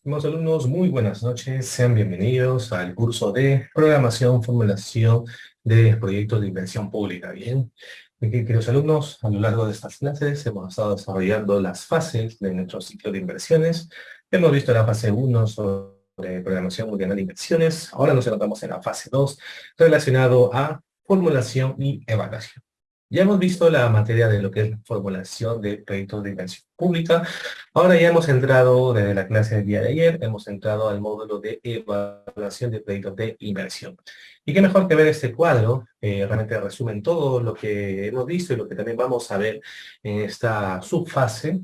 Estimados alumnos, muy buenas noches. Sean bienvenidos al curso de programación, formulación de proyectos de inversión pública. Bien, queridos alumnos, a lo largo de estas clases hemos estado desarrollando las fases de nuestro ciclo de inversiones. Hemos visto la fase uno sobre programación multianual de inversiones. Ahora nos encontramos en la fase 2 relacionado a formulación y evaluación. Ya hemos visto la materia de lo que es la formulación de proyectos de inversión pública. Ahora ya hemos entrado desde la clase del día de ayer, hemos entrado al módulo de evaluación de proyectos de inversión. Y qué mejor que ver este cuadro, realmente resumen todo lo que hemos visto y lo que también vamos a ver en esta subfase,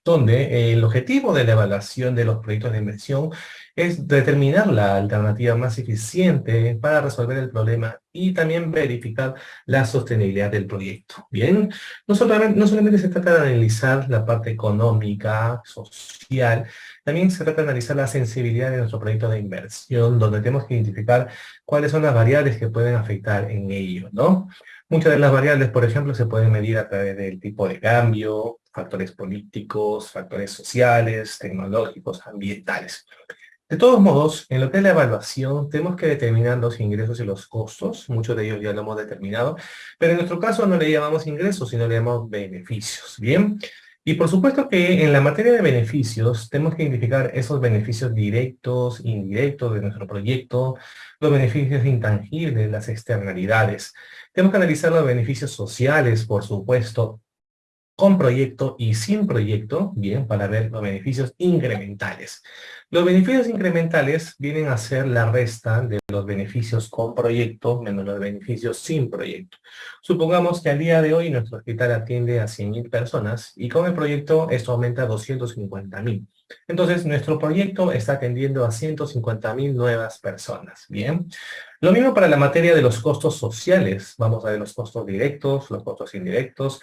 donde el objetivo de la evaluación de los proyectos de inversión es determinar la alternativa más eficiente para resolver el problema y también verificar la sostenibilidad del proyecto. Bien, no solamente se trata de analizar la parte económica, social, también se trata de analizar la sensibilidad de nuestro proyecto de inversión, donde tenemos que identificar cuáles son las variables que pueden afectar en ello, ¿no? Muchas de las variables, por ejemplo, se pueden medir a través del tipo de cambio, factores políticos, factores sociales, tecnológicos, ambientales. De todos modos, en lo que es la evaluación, tenemos que determinar los ingresos y los costos. Muchos de ellos ya lo hemos determinado, pero en nuestro caso no le llamamos ingresos, sino le llamamos beneficios. ¿Bien? Y por supuesto que en la materia de beneficios, tenemos que identificar esos beneficios directos, indirectos de nuestro proyecto, los beneficios intangibles, las externalidades. Tenemos que analizar los beneficios sociales, por supuesto, con proyecto y sin proyecto, bien, para ver los beneficios incrementales. Los beneficios incrementales vienen a ser la resta de los beneficios con proyecto menos los beneficios sin proyecto. Supongamos que al día de hoy nuestro hospital atiende a 100.000 personas y con el proyecto esto aumenta a 250.000. Entonces nuestro proyecto está atendiendo a 150.000 nuevas personas, bien. Lo mismo para la materia de los costos sociales. Vamos a ver los costos directos, los costos indirectos,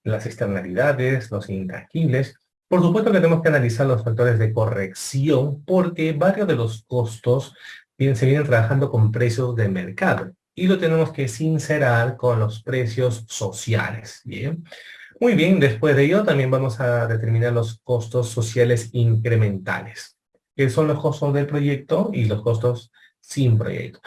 las externalidades, los intangibles. Por supuesto que tenemos que analizar los factores de corrección porque varios de los costos se vienen trabajando con precios de mercado y lo tenemos que sincerar con los precios sociales. Bien. Muy bien, después de ello también vamos a determinar los costos sociales incrementales, que son los costos del proyecto y los costos sin proyecto.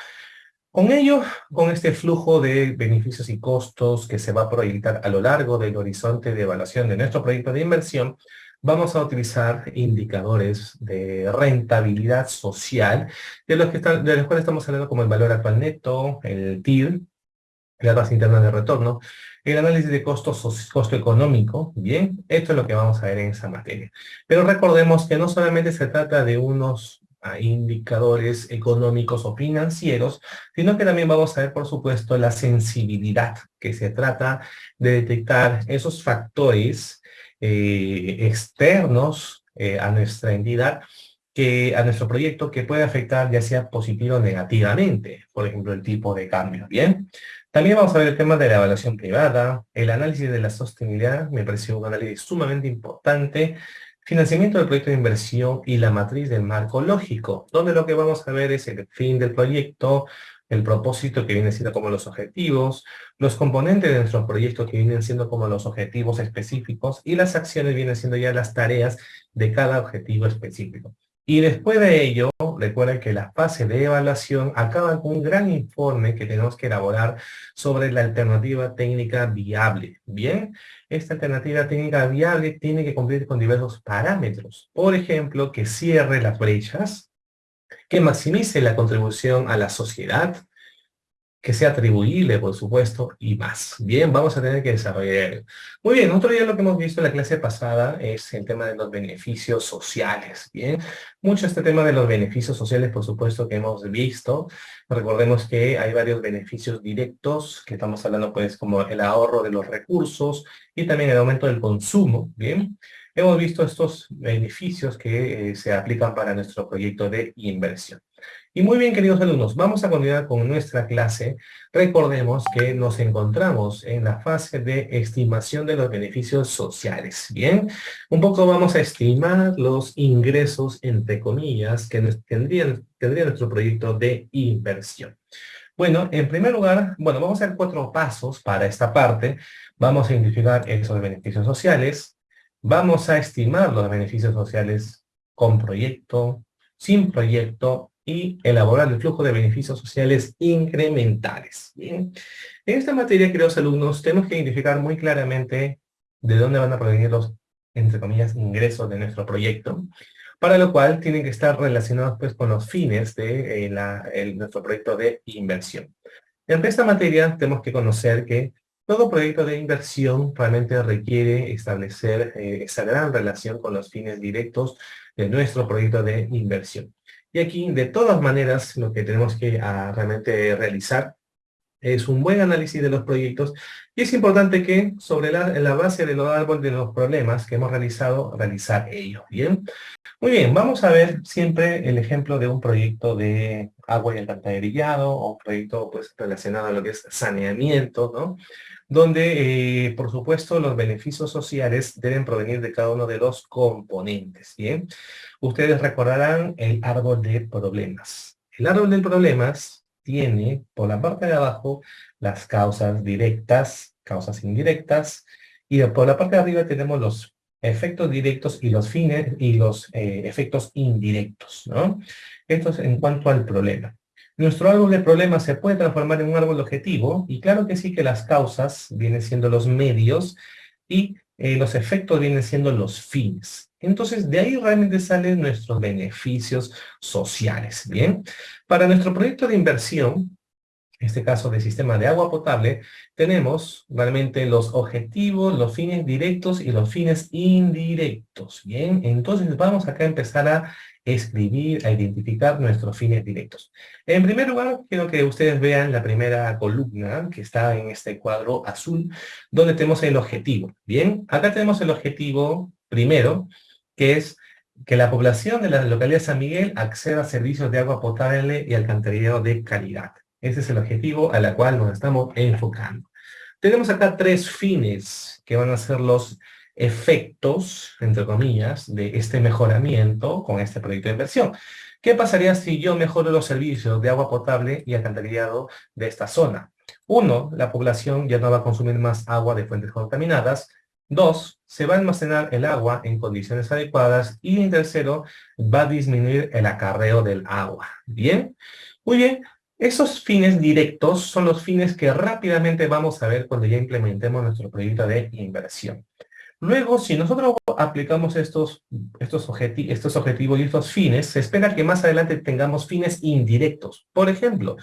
Con ello, con este flujo de beneficios y costos que se va a proyectar a lo largo del horizonte de evaluación de nuestro proyecto de inversión, vamos a utilizar indicadores de rentabilidad social, de los cuales estamos hablando como el valor actual neto, el TIR, la tasa interna de retorno, el análisis de costo económico. Bien, esto es lo que vamos a ver en esa materia. Pero recordemos que no solamente se trata de unos indicadores económicos o financieros, sino que también vamos a ver, por supuesto, la sensibilidad, que se trata de detectar esos factores externos a nuestra entidad, a nuestro proyecto, que puede afectar ya sea positivo o negativamente, por ejemplo, el tipo de cambio, ¿bien? También vamos a ver el tema de la evaluación privada, el análisis de la sostenibilidad, me pareció un análisis sumamente importante, financiamiento del proyecto de inversión y la matriz del marco lógico, donde lo que vamos a ver es el fin del proyecto, el propósito que viene siendo como los objetivos, los componentes de nuestro proyecto que vienen siendo como los objetivos específicos y las acciones vienen siendo ya las tareas de cada objetivo específico. Y después de ello, recuerden que la fase de evaluación acaba con un gran informe que tenemos que elaborar sobre la alternativa técnica viable. Bien, esta alternativa técnica viable tiene que cumplir con diversos parámetros. Por ejemplo, que cierre las brechas, que maximice la contribución a la sociedad, que sea atribuible, por supuesto, y más. Bien, vamos a tener que desarrollar. Muy bien, otro día lo que hemos visto en la clase pasada es el tema de los beneficios sociales. Bien, mucho este tema de los beneficios sociales, por supuesto, que hemos visto. Recordemos que hay varios beneficios directos, que estamos hablando, pues, como el ahorro de los recursos y también el aumento del consumo. Bien, hemos visto estos beneficios que se aplican para nuestro proyecto de inversión. Y muy bien, queridos alumnos, vamos a continuar con nuestra clase. Recordemos que nos encontramos en la fase de estimación de los beneficios sociales. Bien, un poco vamos a estimar los ingresos, entre comillas, que tendría nuestro proyecto de inversión. Bueno, en primer lugar, bueno, vamos a hacer 4 pasos para esta parte. Vamos a identificar esos beneficios sociales. Vamos a estimar los beneficios sociales con proyecto, sin proyecto y elaborar el flujo de beneficios sociales incrementales. Bien. En esta materia, queridos alumnos, tenemos que identificar muy claramente de dónde van a provenir los, entre comillas, ingresos de nuestro proyecto, para lo cual tienen que estar relacionados pues con los fines de nuestro proyecto de inversión. En esta materia tenemos que conocer que todo proyecto de inversión realmente requiere establecer esa gran relación con los fines directos de nuestro proyecto de inversión. Y aquí, de todas maneras, lo que tenemos que realmente realizar es un buen análisis de los proyectos y es importante que sobre la base de los árboles de los problemas que hemos realizado, realizar ellos. ¿Bien? Muy bien, vamos a ver siempre el ejemplo de un proyecto de agua y alcantarillado o un proyecto pues, relacionado a lo que es saneamiento, ¿no? Donde, por supuesto, los beneficios sociales deben provenir de cada uno de los componentes, ¿bien? Ustedes recordarán el árbol de problemas. El árbol de problemas tiene, por la parte de abajo, las causas directas, causas indirectas, y por la parte de arriba tenemos los efectos directos y los fines y los efectos indirectos, ¿no? Esto es en cuanto al problema. Nuestro árbol de problemas se puede transformar en un árbol objetivo, y claro que sí que las causas vienen siendo los medios y los efectos vienen siendo los fines. Entonces, de ahí realmente salen nuestros beneficios sociales, ¿bien? Para nuestro proyecto de inversión, en este caso del sistema de agua potable, tenemos realmente los objetivos, los fines directos y los fines indirectos. Bien, entonces vamos acá a empezar a escribir, a identificar nuestros fines directos. En primer lugar, quiero que ustedes vean la primera columna que está en este cuadro azul, donde tenemos el objetivo. Bien, acá tenemos el objetivo primero, que es que la población de la localidad de San Miguel acceda a servicios de agua potable y alcantarillado de calidad. Ese es el objetivo a la cual nos estamos enfocando. Tenemos acá tres fines que van a ser los efectos, entre comillas, de este mejoramiento con este proyecto de inversión. ¿Qué pasaría si yo mejoro los servicios de agua potable y alcantarillado de esta zona? Uno, la población ya no va a consumir más agua de fuentes contaminadas. Dos, se va a almacenar el agua en condiciones adecuadas. Y en tercero, va a disminuir el acarreo del agua. ¿Bien? Muy bien. Esos fines directos son los fines que rápidamente vamos a ver cuando ya implementemos nuestro proyecto de inversión. Luego, si nosotros aplicamos estos objetivos y estos fines, se espera que más adelante tengamos fines indirectos. Por ejemplo,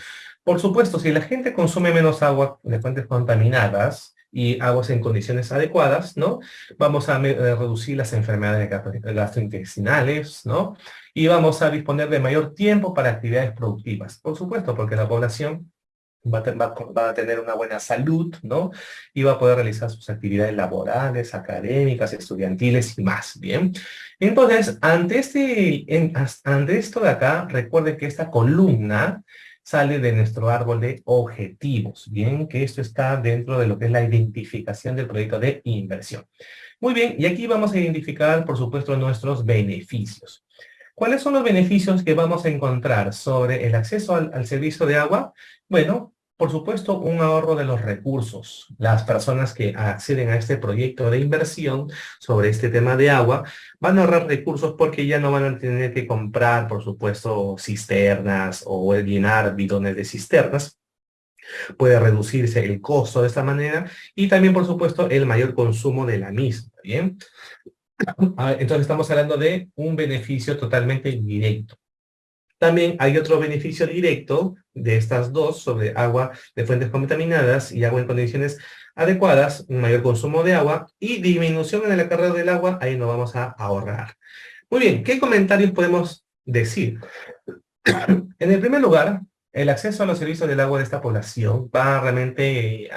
por supuesto, si la gente consume menos agua de fuentes contaminadas y aguas en condiciones adecuadas, ¿no? Vamos a reducir las enfermedades gastrointestinales, ¿no? Y vamos a disponer de mayor tiempo para actividades productivas. Por supuesto, porque la población va a tener una buena salud, ¿no? Y va a poder realizar sus actividades laborales, académicas, estudiantiles y más, ¿bien? Entonces, ante esto de acá, recuerden que esta columna sale de nuestro árbol de objetivos, ¿bien? Que esto está dentro de lo que es la identificación del proyecto de inversión. Muy bien, y aquí vamos a identificar, por supuesto, nuestros beneficios. ¿Cuáles son los beneficios que vamos a encontrar sobre el acceso al servicio de agua? Bueno, por supuesto, un ahorro de los recursos. Las personas que acceden a este proyecto de inversión sobre este tema de agua van a ahorrar recursos porque ya no van a tener que comprar, por supuesto, cisternas o llenar bidones de cisternas. Puede reducirse el costo de esta manera y también, por supuesto, el mayor consumo de la misma, ¿bien? Entonces estamos hablando de un beneficio totalmente directo. También hay otro beneficio directo de estas dos sobre agua de fuentes contaminadas y agua en condiciones adecuadas, un mayor consumo de agua y disminución en el acarreo del agua, ahí nos vamos a ahorrar. Muy bien, ¿qué comentarios podemos decir? En el primer lugar, el acceso a los servicios del agua de esta población va realmente,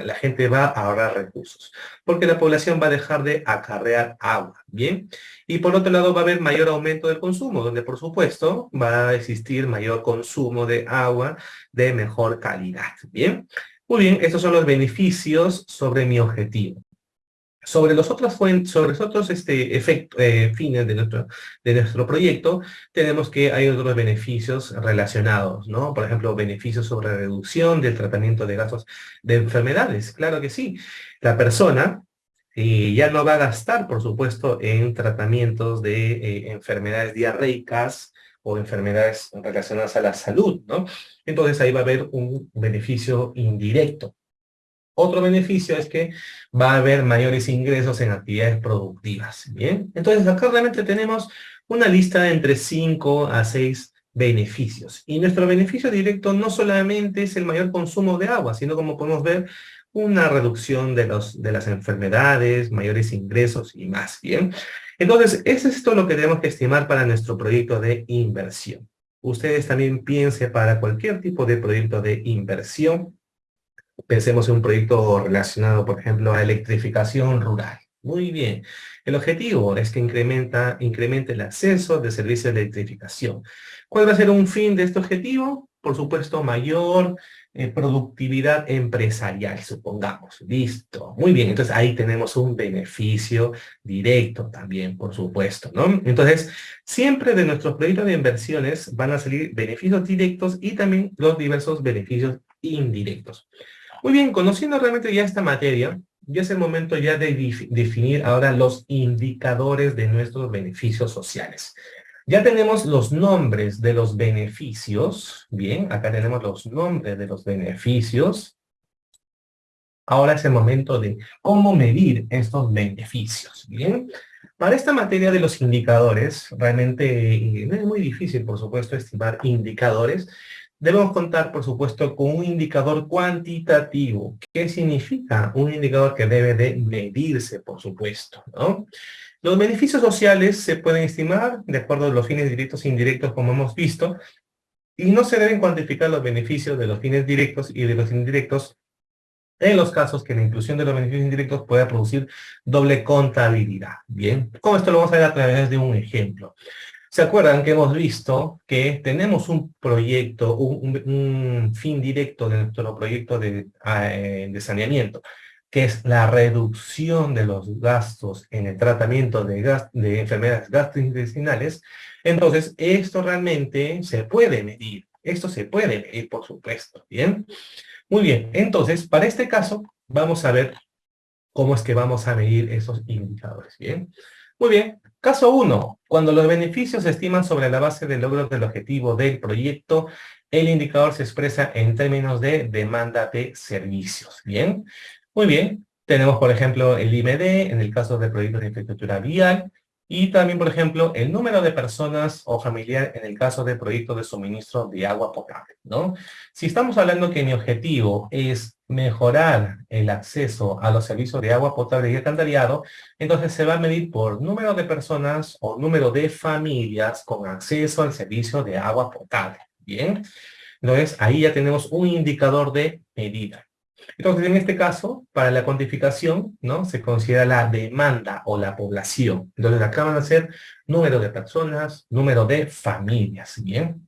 la gente va a ahorrar recursos, porque la población va a dejar de acarrear agua, ¿bien? Y por otro lado va a haber mayor aumento del consumo, donde por supuesto va a existir mayor consumo de agua de mejor calidad, ¿bien? Muy bien, estos son los beneficios sobre mi objetivo. Sobre los otros, fines de nuestro proyecto, tenemos que hay otros beneficios relacionados, ¿no? Por ejemplo, beneficios sobre reducción del tratamiento de gastos de enfermedades. Claro que sí. La persona ya no va a gastar, por supuesto, en tratamientos de enfermedades diarreicas o enfermedades relacionadas a la salud, ¿no? Entonces ahí va a haber un beneficio indirecto. Otro beneficio es que va a haber mayores ingresos en actividades productivas, ¿bien? Entonces acá realmente tenemos una lista de entre 5 a 6 beneficios. Y nuestro beneficio directo no solamente es el mayor consumo de agua, sino como podemos ver, una reducción de las enfermedades, mayores ingresos y más, ¿bien? Entonces, es esto lo que tenemos que estimar para nuestro proyecto de inversión. Ustedes también piensen para cualquier tipo de proyecto de inversión. Pensemos en un proyecto relacionado, por ejemplo, a electrificación rural. Muy bien. El objetivo es que incremente el acceso de servicios de electrificación. ¿Cuál va a ser un fin de este objetivo? Por supuesto, mayor productividad empresarial, supongamos. Listo. Muy bien. Entonces, ahí tenemos un beneficio directo también, por supuesto, ¿no? Entonces, siempre de nuestros proyectos de inversiones van a salir beneficios directos y también los diversos beneficios indirectos. Muy bien, conociendo realmente ya esta materia, ya es el momento ya de definir ahora los indicadores de nuestros beneficios sociales. Ya tenemos los nombres de los beneficios. Bien, acá tenemos los nombres de los beneficios. Ahora es el momento de cómo medir estos beneficios. Bien, para esta materia de los indicadores, realmente no es muy difícil, por supuesto, estimar indicadores. Debemos contar, por supuesto, con un indicador cuantitativo. ¿Qué significa? Un indicador que debe de medirse, por supuesto, ¿no? Los beneficios sociales se pueden estimar de acuerdo a los fines directos e indirectos, como hemos visto, y no se deben cuantificar los beneficios de los fines directos y de los indirectos en los casos que la inclusión de los beneficios indirectos pueda producir doble contabilidad. Bien, como esto lo vamos a ver a través de un ejemplo. ¿Se acuerdan que hemos visto que tenemos un proyecto, un fin directo de nuestro proyecto de saneamiento, que es la reducción de los gastos en el tratamiento de enfermedades gastrointestinales? Entonces, esto realmente se puede medir. Esto se puede medir, por supuesto. Bien. Muy bien. Entonces, para este caso, vamos a ver cómo es que vamos a medir esos indicadores. Bien. Muy bien. Caso 1. Cuando los beneficios se estiman sobre la base del logro del objetivo del proyecto, el indicador se expresa en términos de demanda de servicios. Bien. Muy bien. Tenemos, por ejemplo, el IMD en el caso de proyectos de infraestructura vial y también, por ejemplo, el número de personas o familiar en el caso de proyectos de suministro de agua potable, ¿no? Si estamos hablando que mi objetivo es mejorar el acceso a los servicios de agua potable y alcantarillado, entonces se va a medir por número de personas o número de familias con acceso al servicio de agua potable. Bien, entonces ahí ya tenemos un indicador de medida. Entonces, en este caso, para la cuantificación, ¿no? Se considera la demanda o la población. Entonces, acá van a ser número de personas, número de familias, ¿bien?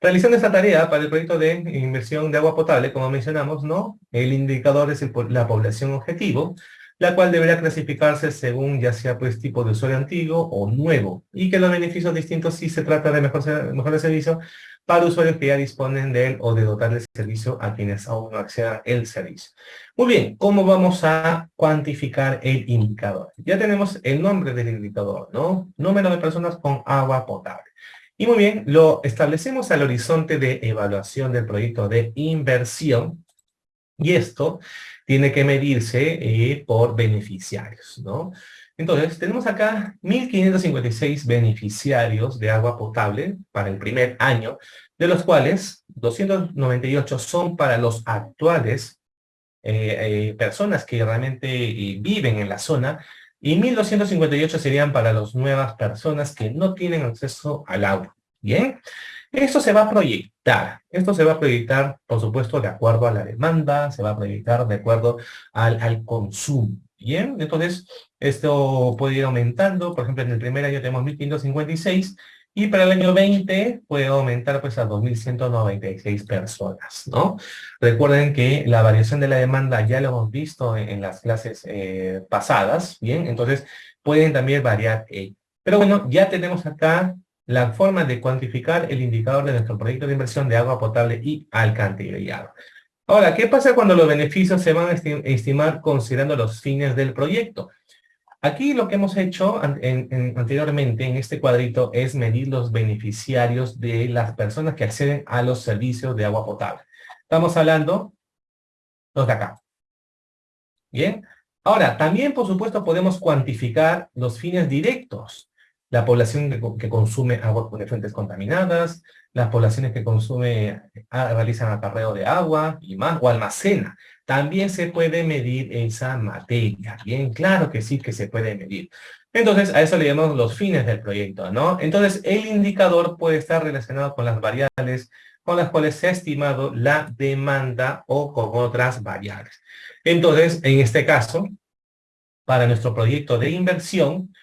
Realizando esta tarea para el proyecto de inversión de agua potable, como mencionamos, ¿no? El indicador es la población objetivo, la cual deberá clasificarse según ya sea pues tipo de usuario antiguo o nuevo, y que los beneficios distintos si se trata de mejor servicio para usuarios que ya disponen de él o de dotarles de servicio a quienes aún no accedan el servicio. Muy bien, ¿cómo vamos a cuantificar el indicador? Ya tenemos el nombre del indicador, ¿no? Número de personas con agua potable. Y muy bien, lo establecemos al horizonte de evaluación del proyecto de inversión y esto tiene que medirse por beneficiarios, ¿no? Entonces, tenemos acá 1.556 beneficiarios de agua potable para el primer año, de los cuales 298 son para los actuales personas que realmente viven en la zona, y 1.258 serían para las nuevas personas que no tienen acceso al agua. Bien, esto se va a proyectar. Esto se va a proyectar, por supuesto, de acuerdo a la demanda, se va a proyectar de acuerdo al consumo. Bien, entonces esto puede ir aumentando. Por ejemplo, en el primer año tenemos 1.556 y para el año 20 puede aumentar pues a 2.196 personas, ¿no? Recuerden que la variación de la demanda ya lo hemos visto en las clases pasadas, ¿bien? Entonces pueden también variar. Pero bueno, ya tenemos acá la forma de cuantificar el indicador de nuestro proyecto de inversión de agua potable y alcantarillado. Ahora, ¿qué pasa cuando los beneficios se van a estimar considerando los fines del proyecto? Aquí lo que hemos hecho anteriormente en este cuadrito es medir los beneficiarios de las personas que acceden a los servicios de agua potable. Estamos hablando los de acá. Bien. Ahora, también, por supuesto, podemos cuantificar los fines directos. La población que consume agua de fuentes contaminadas, las poblaciones que realizan acarreo de agua y más, o almacena. También se puede medir esa materia. Bien, claro que sí que se puede medir. Entonces, a eso le llamamos los fines del proyecto, ¿no? Entonces, el indicador puede estar relacionado con las variables con las cuales se ha estimado la demanda o con otras variables. Entonces, en este caso, para nuestro proyecto de inversión,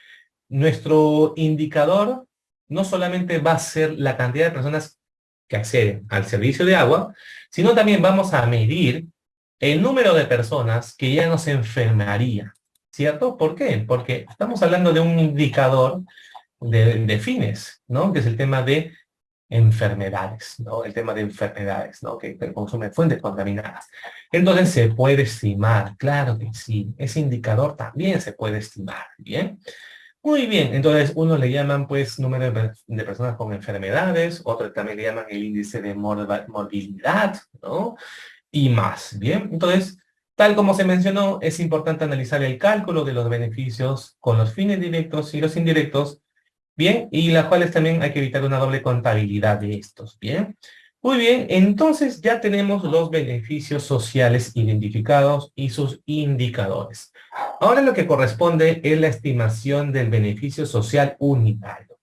nuestro indicador no solamente va a ser la cantidad de personas que acceden al servicio de agua, sino también vamos a medir el número de personas que ya no se enfermaría, ¿cierto? ¿Por qué? Porque estamos hablando de un indicador de fines, ¿no? Que es el tema de enfermedades, ¿no? El tema de enfermedades, ¿no? Que consumen fuentes contaminadas. Entonces, ¿se puede estimar? Claro que sí. Ese indicador también se puede estimar, ¿bien? Muy bien. Entonces, uno le llaman, pues, número de personas con enfermedades, otro también le llaman el índice de morbilidad, ¿no? Y más, ¿bien? Entonces, tal como se mencionó, es importante analizar el cálculo de los beneficios con los fines directos y los indirectos. Bien, y las cuales también hay que evitar una doble contabilidad de estos, ¿bien? Muy bien, entonces ya tenemos los beneficios sociales identificados y sus indicadores. Ahora lo que corresponde es la estimación del beneficio social unitario.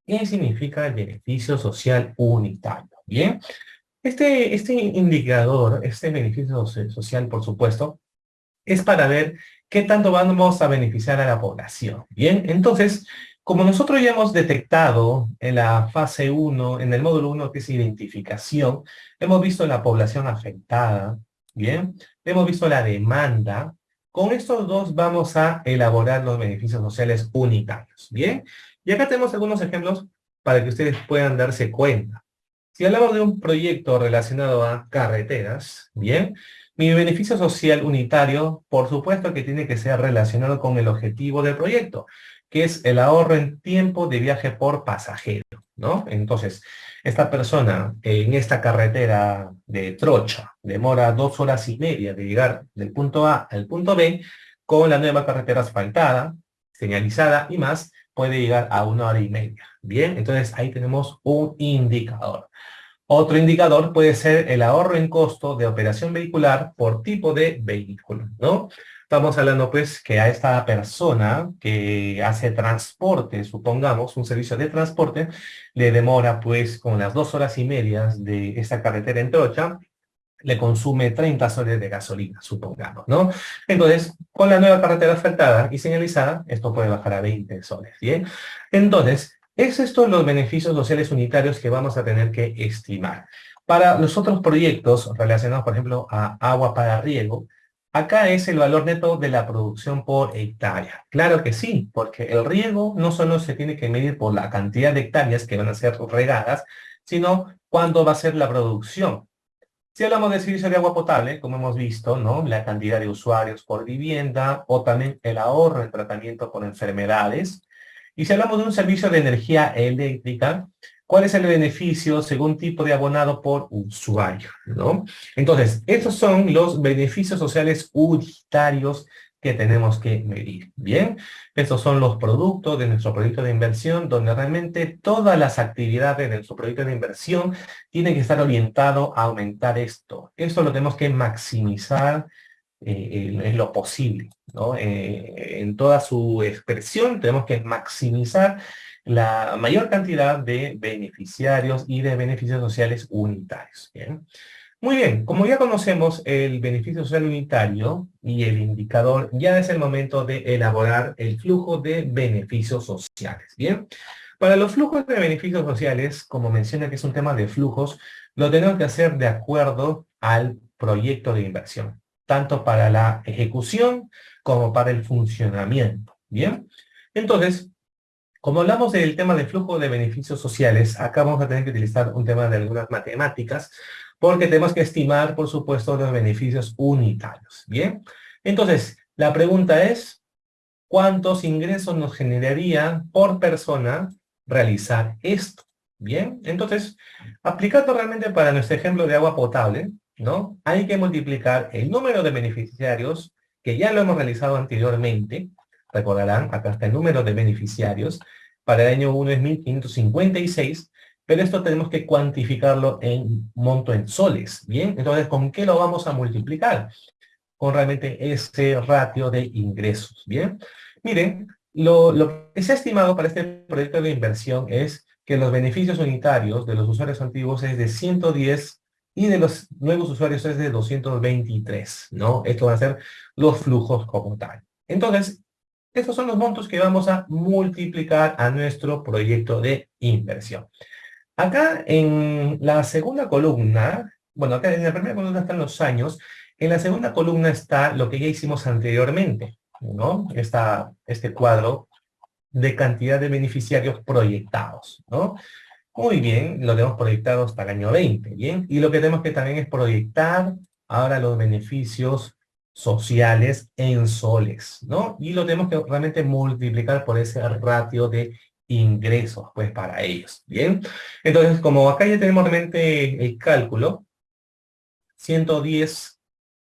¿Qué significa el beneficio social unitario? Bien, este indicador, este beneficio social, por supuesto, es para ver qué tanto vamos a beneficiar a la población. Bien, entonces, como nosotros ya hemos detectado en la fase 1, en el módulo 1 que es identificación, hemos visto la población afectada, bien, hemos visto la demanda, con estos dos vamos a elaborar los beneficios sociales unitarios, bien. Y acá tenemos algunos ejemplos para que ustedes puedan darse cuenta. Si hablamos de un proyecto relacionado a carreteras, bien, mi beneficio social unitario, por supuesto que tiene que ser relacionado con el objetivo del proyecto, que es el ahorro en tiempo de viaje por pasajero, ¿no? Entonces, esta persona en esta carretera de trocha demora 2 horas y media de llegar del punto A al punto B, con la nueva carretera asfaltada, señalizada y más, puede llegar a 1 hora y media. Bien, entonces ahí tenemos un indicador. Otro indicador puede ser el ahorro en costo de operación vehicular por tipo de vehículo, ¿no? Estamos hablando pues que a esta persona que hace transporte, supongamos, un servicio de transporte, le demora pues con las 2 horas y media de esta carretera en trocha, le consume 30 soles de gasolina, supongamos, ¿no? Entonces, con la nueva carretera asfaltada y señalizada, esto puede bajar a 20 soles, ¿bien? Entonces, es esto los beneficios sociales unitarios que vamos a tener que estimar. Para los otros proyectos relacionados, por ejemplo, a agua para riego, acá es el valor neto de la producción por hectárea. Claro que sí, porque el riego no solo se tiene que medir por la cantidad de hectáreas que van a ser regadas, sino cuándo va a ser la producción. Si hablamos de servicio de agua potable, como hemos visto, ¿no? La cantidad de usuarios por vivienda o también el ahorro en tratamiento por enfermedades. Y si hablamos de un servicio de energía eléctrica, ¿cuál es el beneficio según tipo de abonado por usuario, ¿no? Entonces, estos son los beneficios sociales unitarios que tenemos que medir, ¿bien? Estos son los productos de nuestro proyecto de inversión, donde realmente todas las actividades de nuestro proyecto de inversión tiene que estar orientado a aumentar esto. Esto lo tenemos que maximizar en lo posible, ¿no? En toda su expresión tenemos que maximizar la mayor cantidad de beneficiarios y de beneficios sociales unitarios. ¿Bien? Muy bien, como ya conocemos el beneficio social unitario y el indicador, ya es el momento de elaborar el flujo de beneficios sociales. Bien, para los flujos de beneficios sociales, como menciona que es un tema de flujos, lo tenemos que hacer de acuerdo al proyecto de inversión, tanto para la ejecución como para el funcionamiento. Bien, entonces, como hablamos del tema del flujo de beneficios sociales, acá vamos a tener que utilizar un tema de algunas matemáticas porque tenemos que estimar, por supuesto, los beneficios unitarios. Bien, entonces, la pregunta es, ¿cuántos ingresos nos generaría por persona realizar esto? Bien, entonces, aplicando realmente para nuestro ejemplo de agua potable, ¿no? Hay que multiplicar el número de beneficiarios, que ya lo hemos realizado anteriormente. Recordarán, acá está el número de beneficiarios. Para el año 1 es 1556, pero esto tenemos que cuantificarlo en monto en soles. Bien, entonces, ¿con qué lo vamos a multiplicar? Con realmente ese ratio de ingresos. Bien, miren, lo que se ha estimado para este proyecto de inversión es que los beneficios unitarios de los usuarios antiguos es de 110 y de los nuevos usuarios es de 223, ¿no? Esto van a ser los flujos como tal. Entonces, estos son los montos que vamos a multiplicar a nuestro proyecto de inversión. Acá en la segunda columna, bueno, acá en la primera columna están los años, en la segunda columna está lo que ya hicimos anteriormente, ¿no? Este cuadro de cantidad de beneficiarios proyectados, ¿no? Muy bien, lo tenemos proyectado hasta el año 20, ¿bien? Y lo que tenemos que también es proyectar ahora los beneficios sociales en soles, ¿no? Y lo tenemos que realmente multiplicar por ese ratio de ingresos, pues, para ellos, ¿bien? Entonces, como acá ya tenemos realmente el cálculo, 110,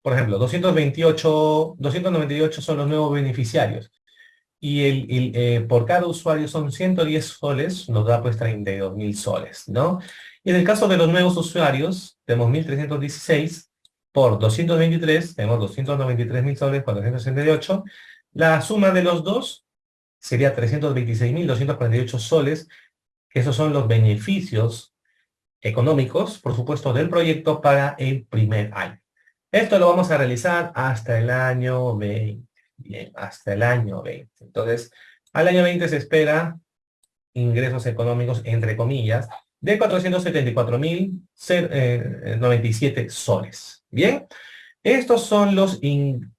por ejemplo, 298 son los nuevos beneficiarios y por cada usuario son 110 soles, nos da pues 32.000 soles, ¿no? Y en el caso de los nuevos usuarios, tenemos 1.316 por 223, tenemos 293.000 soles, 468. La suma de los dos sería 326.248 soles, que esos son los beneficios económicos, por supuesto, del proyecto para el primer año. Esto lo vamos a realizar hasta el año 20. Bien, hasta el año 20. Entonces, al año 20 se espera ingresos económicos, entre comillas, de 474.097 soles. Bien, estos son los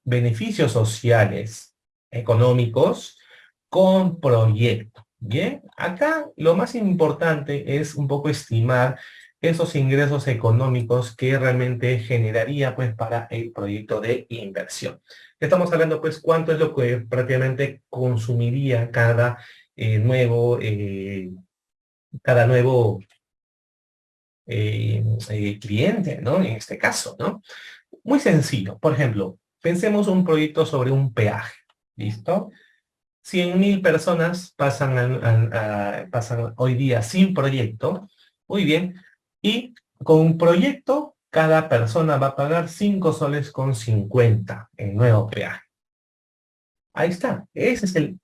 beneficios sociales económicos con proyecto. Bien, acá lo más importante es un poco estimar esos ingresos económicos que realmente generaría pues para el proyecto de inversión. Estamos hablando pues cuánto es lo que prácticamente consumiría cada nuevo cliente, ¿no? En este caso, ¿no? Muy sencillo. Por ejemplo, pensemos un proyecto sobre un peaje. ¿Listo? 100.000 personas pasan hoy día sin proyecto. Muy bien. Y con un proyecto, cada persona va a pagar 5 soles con 50 en nuevo peaje. Ahí está. Ese es el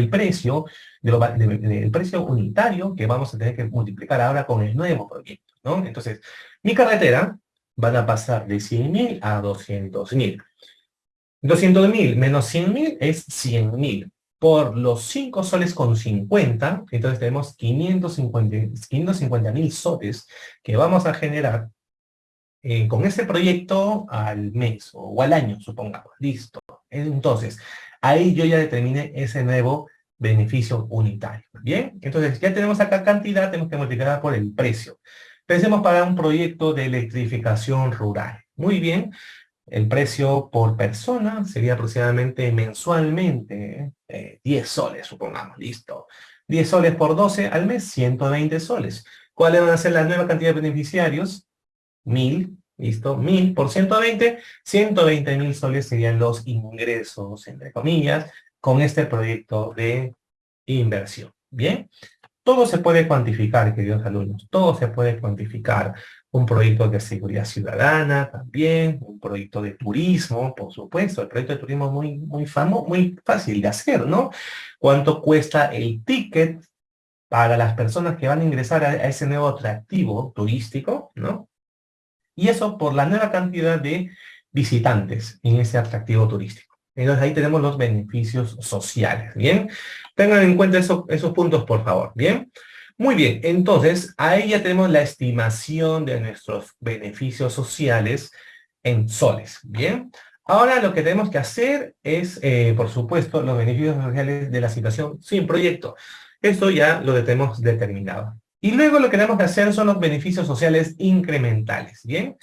precio, el precio unitario que vamos a tener que multiplicar ahora con el nuevo proyecto, ¿no? Entonces, mi carretera van a pasar de 100.000 a 200.000. 200.000 menos 100.000 es 100.000. Por los 5 soles con 50, entonces tenemos 550.000 soles que vamos a generar con ese proyecto al mes o al año, supongamos. Listo. Entonces, ahí yo ya determiné ese nuevo beneficio unitario. Bien, entonces ya tenemos acá cantidad, tenemos que multiplicar por el precio. Pensemos para un proyecto de electrificación rural. Muy bien. El precio por persona sería aproximadamente mensualmente 10 soles, supongamos. Listo. 10 soles por 12 al mes, 120 soles. ¿Cuáles van a ser la nueva cantidad de beneficiarios? 1.000. Listo. 1.000 por 120.000 soles serían los ingresos, entre comillas, con este proyecto de inversión. Bien. Todo se puede cuantificar, queridos alumnos, todo se puede cuantificar. Un proyecto de seguridad ciudadana también, un proyecto de turismo, por supuesto, el proyecto de turismo es muy famoso, muy fácil de hacer, ¿no? ¿Cuánto cuesta el ticket para las personas que van a ingresar a ese nuevo atractivo turístico, ¿no? Y eso por la nueva cantidad de visitantes en ese atractivo turístico. Entonces ahí tenemos los beneficios sociales, ¿bien? Tengan en cuenta esos puntos, por favor, ¿bien? Muy bien, entonces ahí ya tenemos la estimación de nuestros beneficios sociales en soles, ¿bien? Ahora lo que tenemos que hacer es, por supuesto, los beneficios sociales de la situación sin proyecto. Esto ya lo tenemos determinado. Y luego lo que tenemos que hacer son los beneficios sociales incrementales, ¿bien?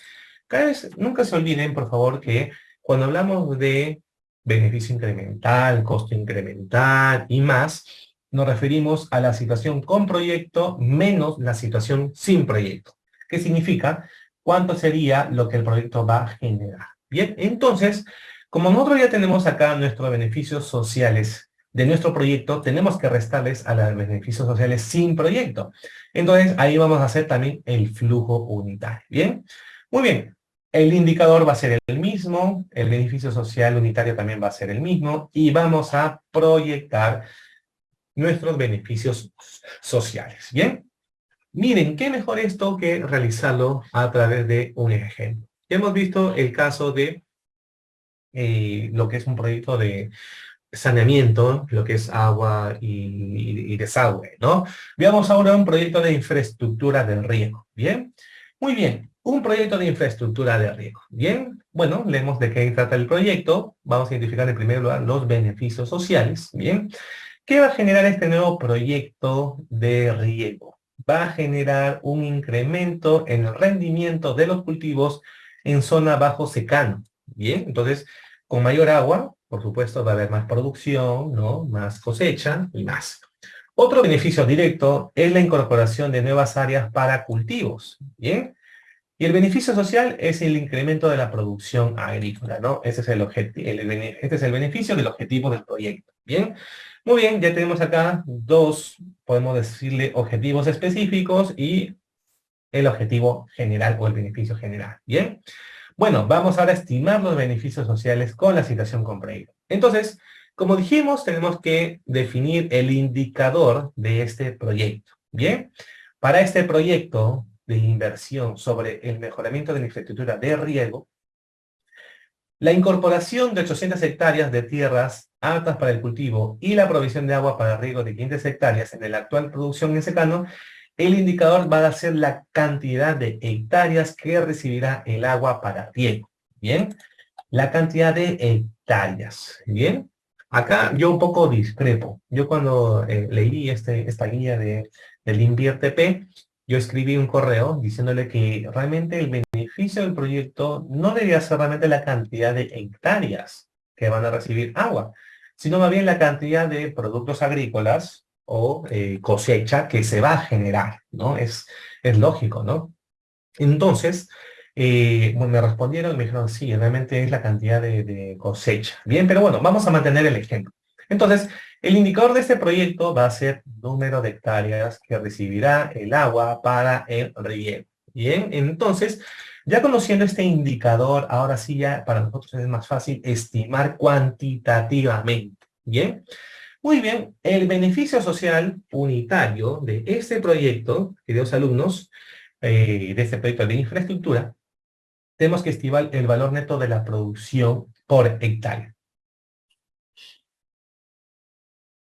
Cada vez, nunca se olviden, por favor, que cuando hablamos de beneficio incremental, costo incremental y más, nos referimos a la situación con proyecto menos la situación sin proyecto. ¿Qué significa? ¿Cuánto sería lo que el proyecto va a generar? Bien, entonces, como nosotros ya tenemos acá nuestros beneficios sociales de nuestro proyecto, tenemos que restarles a los beneficios sociales sin proyecto. Entonces, ahí vamos a hacer también el flujo unitario. ¿Bien? Muy bien. El indicador va a ser el mismo, el beneficio social unitario también va a ser el mismo, y vamos a proyectar nuestros beneficios sociales. ¿Bien? Miren, qué mejor esto que realizarlo a través de un ejemplo. Ya hemos visto el caso de lo que es un proyecto de saneamiento, lo que es agua y desagüe, ¿no? Veamos ahora un proyecto de infraestructura del riego, ¿bien? Muy bien, un proyecto de infraestructura de riego, ¿bien? Bueno, leemos de qué trata el proyecto, vamos a identificar en primer lugar los beneficios sociales, ¿bien? ¿Qué va a generar este nuevo proyecto de riego? Va a generar un incremento en el rendimiento de los cultivos en zona bajo secano, ¿bien? Entonces, con mayor agua, por supuesto, va a haber más producción, ¿no? Más cosecha y más. Otro beneficio directo es la incorporación de nuevas áreas para cultivos, ¿bien? Y el beneficio social es el incremento de la producción agrícola, ¿no? Ese es el este es el beneficio del objetivo del proyecto, ¿bien? Muy bien, ya tenemos acá dos, podemos decirle, objetivos específicos y el objetivo general o el beneficio general, ¿bien? Bueno, vamos ahora a estimar los beneficios sociales con la situación comprendida. Entonces, como dijimos, tenemos que definir el indicador de este proyecto. Bien, para este proyecto de inversión sobre el mejoramiento de la infraestructura de riego, la incorporación de 800 hectáreas de tierras aptas para el cultivo y la provisión de agua para riego de 500 hectáreas en la actual producción en secano, el indicador va a ser la cantidad de hectáreas que recibirá el agua para riego. Bien, la cantidad de hectáreas. Bien, acá yo un poco discrepo. Yo cuando leí esta guía del INVIERTP, yo escribí un correo diciéndole que realmente el beneficio del proyecto no debería ser realmente la cantidad de hectáreas que van a recibir agua, sino más bien la cantidad de productos agrícolas o cosecha que se va a generar, ¿no? Es lógico, ¿no? Entonces, bueno, me respondieron y me dijeron, sí, realmente es la cantidad de cosecha. Bien, pero bueno, vamos a mantener el ejemplo. Entonces, el indicador de este proyecto va a ser número de hectáreas que recibirá el agua para el riego. Bien, entonces, ya conociendo este indicador, ahora sí ya para nosotros es más fácil estimar cuantitativamente. Bien, muy bien, el beneficio social unitario de este proyecto, queridos alumnos, de este proyecto de infraestructura, tenemos que estimar el valor neto de la producción por hectárea.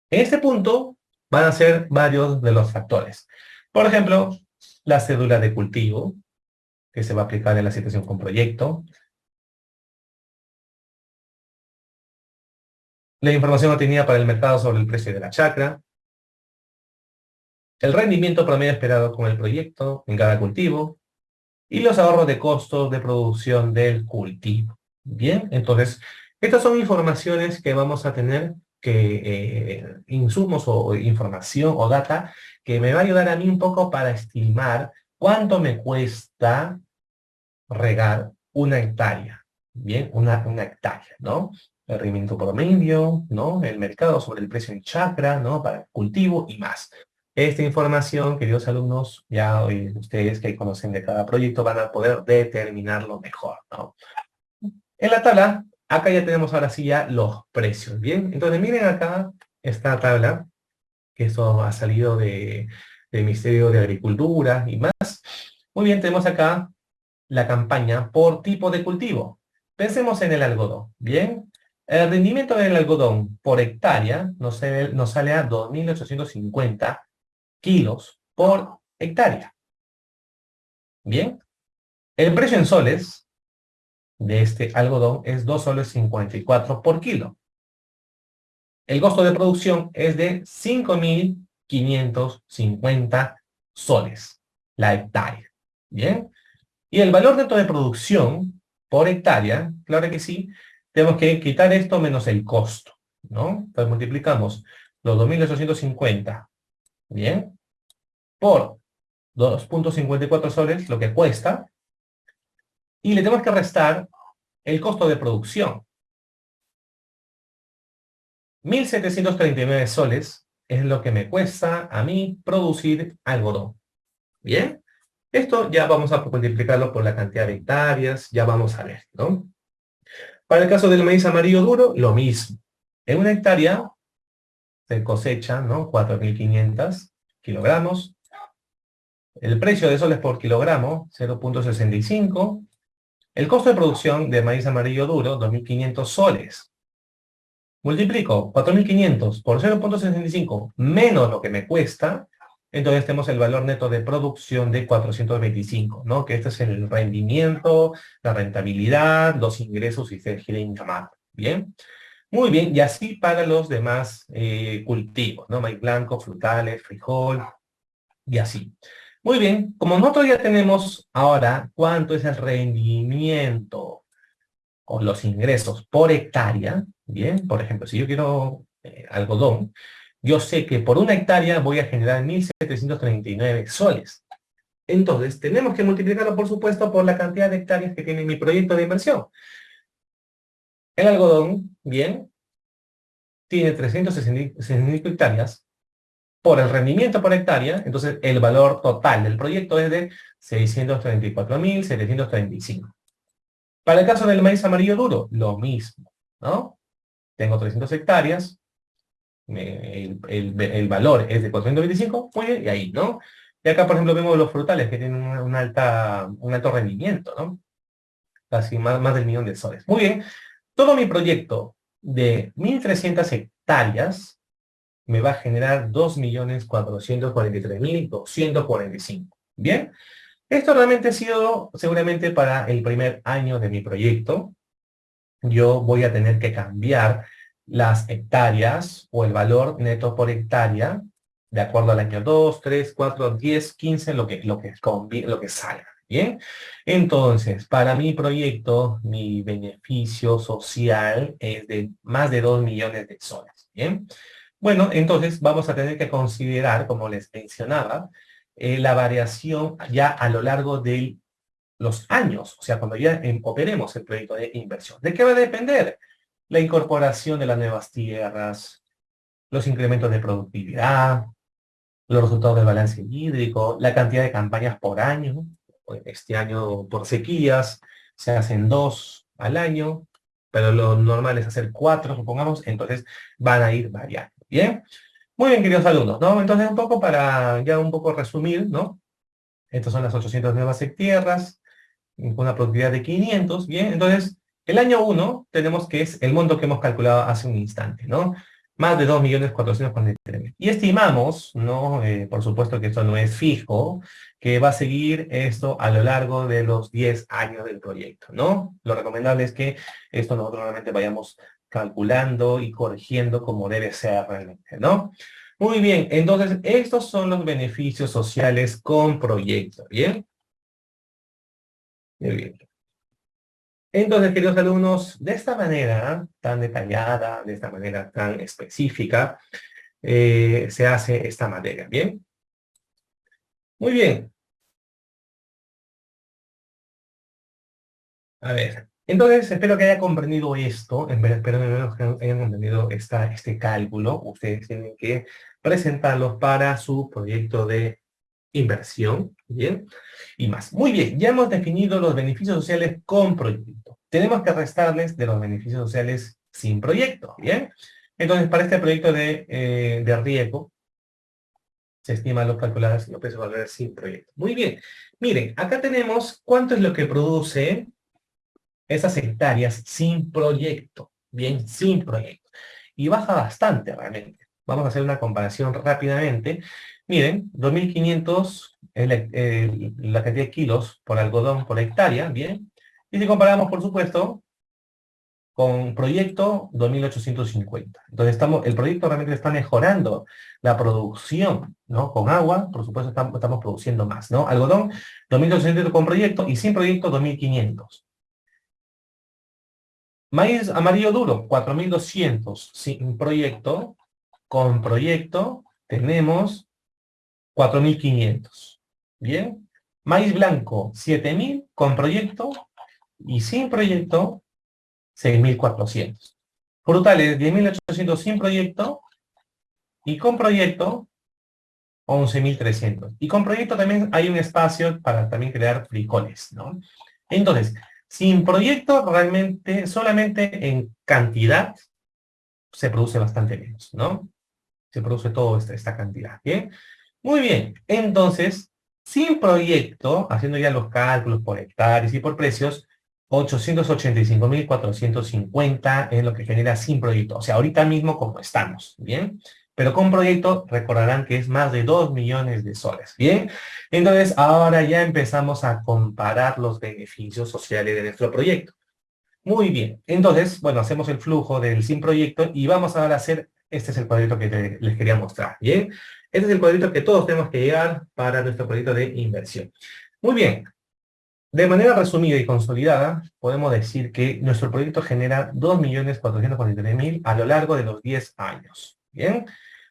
En este punto van a ser varios de los factores. Por ejemplo, la cédula de cultivo, que se va a aplicar en la situación con proyecto, la información obtenida para el mercado sobre el precio de la chacra, el rendimiento promedio esperado con el proyecto en cada cultivo, y los ahorros de costos de producción del cultivo. Bien, entonces, estas son informaciones que vamos a tener insumos o información o data que me va a ayudar a mí un poco para estimar cuánto me cuesta regar una hectárea. Bien, una hectárea, ¿no? El rendimiento promedio, ¿no? El mercado sobre el precio en chacra, ¿no? Para el cultivo y más. Esta información, queridos alumnos, ya hoy ustedes que conocen de cada proyecto van a poder determinarlo mejor, ¿no? En la tabla, acá ya tenemos ahora sí ya los precios, ¿bien? Entonces miren acá esta tabla, que esto ha salido del Ministerio de Agricultura y más. Muy bien, tenemos acá la campaña por tipo de cultivo. Pensemos en el algodón, ¿bien? El rendimiento del algodón por hectárea nos sale a 2.850 kilos por hectárea, ¿bien? El precio en soles de este algodón es 2 soles 54 por kilo. El costo de producción es de 5.550 soles, la hectárea. ¿Bien? Y el valor neto de producción por hectárea, claro que sí, tenemos que quitar esto menos el costo, ¿no? Entonces multiplicamos los 2.850, ¿bien? Por 2,54 soles, lo que cuesta, y le tenemos que restar el costo de producción. 1.739 soles es lo que me cuesta a mí producir algodón. ¿Bien? Esto ya vamos a multiplicarlo por la cantidad de hectáreas, ya vamos a ver, ¿no? Para el caso del maíz amarillo duro, lo mismo. En una hectárea se cosecha, ¿no? 4.500 kilogramos. El precio de soles por kilogramo, 0,65. El costo de producción de maíz amarillo duro, 2.500 soles. Multiplico 4.500 por 0,65 menos lo que me cuesta, entonces tenemos el valor neto de producción de 425, ¿no? Que este es el rendimiento, la rentabilidad, los ingresos y se quieren llamar. ¿Bien? Muy bien, y así para los demás cultivos, ¿no? Maíz blanco, frutales, frijol, y así. Muy bien, como nosotros ya tenemos ahora cuánto es el rendimiento o los ingresos por hectárea, bien, por ejemplo, si yo quiero algodón, yo sé que por una hectárea voy a generar 1.739 soles. Entonces, tenemos que multiplicarlo, por supuesto, por la cantidad de hectáreas que tiene mi proyecto de inversión. El algodón, bien, tiene 365 hectáreas. Por el rendimiento por hectárea, entonces el valor total del proyecto es de 634.735. Para el caso del maíz amarillo duro, lo mismo, ¿no? Tengo 300 hectáreas, el valor es de 425, muy bien, y ahí, ¿no? Y acá, por ejemplo, vemos los frutales que tienen un alto rendimiento, ¿no? Casi más del millón de soles. Muy bien, todo mi proyecto de 1.300 hectáreas me va a generar 2.443.245. ¿Bien? Esto realmente ha sido seguramente para el primer año de mi proyecto. Yo voy a tener que cambiar las hectáreas o el valor neto por hectárea de acuerdo al año 2, 3, 4, 10, 15, lo que salga. ¿Bien? Entonces, para mi proyecto, mi beneficio social es de más de 2 millones de soles. ¿Bien? Bueno, entonces vamos a tener que considerar, como les mencionaba, la variación ya a lo largo de los años, o sea, cuando ya operemos el proyecto de inversión. ¿De qué va a depender? La incorporación de las nuevas tierras, los incrementos de productividad, los resultados del balance hídrico, la cantidad de campañas por año. Este año por sequías se hacen 2 al año, pero lo normal es hacer 4, supongamos, entonces van a ir variando. ¿Bien? Muy bien, queridos alumnos, ¿no? Entonces, un poco para ya un poco resumir, ¿no? Estas son las 800 nuevas hectarias, con una productividad de 500, ¿bien? Entonces, el año 1 tenemos que es el monto que hemos calculado hace un instante, ¿no? Más de 2.443.000. Y estimamos, ¿no? Por supuesto que esto no es fijo, que va a seguir esto a lo largo de los 10 años del proyecto, ¿no? Lo recomendable es que esto nosotros realmente vayamos calculando y corrigiendo como debe ser realmente, ¿no? Muy bien, entonces estos son los beneficios sociales con proyecto, ¿bien? Muy bien. Entonces, queridos alumnos, de esta manera tan detallada, de esta manera tan específica, se hace esta materia, ¿bien? Muy bien. A ver, entonces espero que haya comprendido esto, espero que hayan comprendido este cálculo. Ustedes tienen que presentarlo para su proyecto de inversión, ¿bien? Y más. Muy bien, ya hemos definido los beneficios sociales con proyecto. Tenemos que restarles de los beneficios sociales sin proyecto, ¿bien? Entonces, para este proyecto de riesgo, se estiman los calculados y los precios valores sin proyecto. Muy bien. Miren, acá tenemos cuánto es lo que produce esas hectáreas sin proyecto. Bien, sin proyecto. Y baja bastante realmente. Vamos a hacer una comparación rápidamente. Miren, 2.500 es la cantidad de kilos por algodón por hectárea, bien. Y si comparamos, por supuesto, con proyecto 2.850. Entonces el proyecto realmente está mejorando la producción, ¿no? Con agua, por supuesto, estamos produciendo más, ¿no? Algodón, 2.800 con proyecto y sin proyecto 2.500. Maíz amarillo duro, 4.200 sin proyecto. Con proyecto tenemos 4.500. ¿Bien? Maíz blanco, 7.000 con proyecto y sin proyecto 6.400. Frutales, 10.800 sin proyecto y con proyecto 11.300. Y con proyecto también hay un espacio para también crear frijoles, ¿no? Entonces, sin proyecto realmente solamente en cantidad se produce bastante menos, ¿no? Se produce toda esta cantidad, ¿bien? Muy bien, entonces, sin proyecto, haciendo ya los cálculos por hectáreas y por precios, 885.450 es lo que genera sin proyecto. O sea, ahorita mismo como estamos, ¿bien? Pero con proyecto, recordarán que es más de 2 millones de soles, ¿bien? Entonces, ahora ya empezamos a comparar los beneficios sociales de nuestro proyecto. Muy bien, entonces, bueno, hacemos el flujo del sin proyecto y vamos ahora a hacer, este es el cuadrito que les quería mostrar, ¿bien? Este es el cuadrito que todos tenemos que llegar para nuestro proyecto de inversión. Muy bien, de manera resumida y consolidada, podemos decir que nuestro proyecto genera 2.443.000 a lo largo de los 10 años, ¿bien?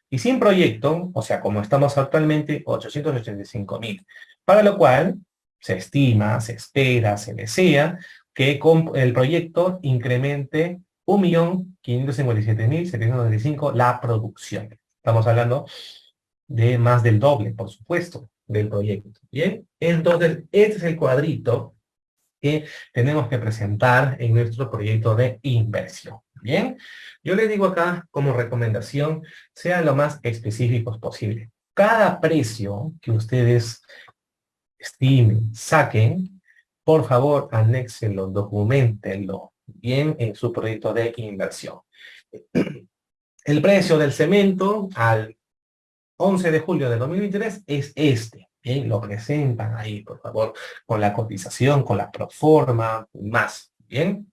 Y sin proyecto, o sea, como estamos actualmente, 885.000, para lo cual se estima, se espera, se desea que con el proyecto incremente 1.557.795 la producción. Estamos hablando de más del doble, por supuesto, del proyecto. ¿Bien? Entonces, este es el cuadrito que tenemos que presentar en nuestro proyecto de inversión. ¿Bien? Yo les digo acá, como recomendación, sean lo más específicos posible. Cada precio que ustedes estimen, saquen, por favor, anéxenlo, documentenlo bien en su proyecto de inversión. El precio del cemento al 11 de julio de 2023 es este. Bien, lo presentan ahí, por favor, con la cotización, con la proforma, más. Bien.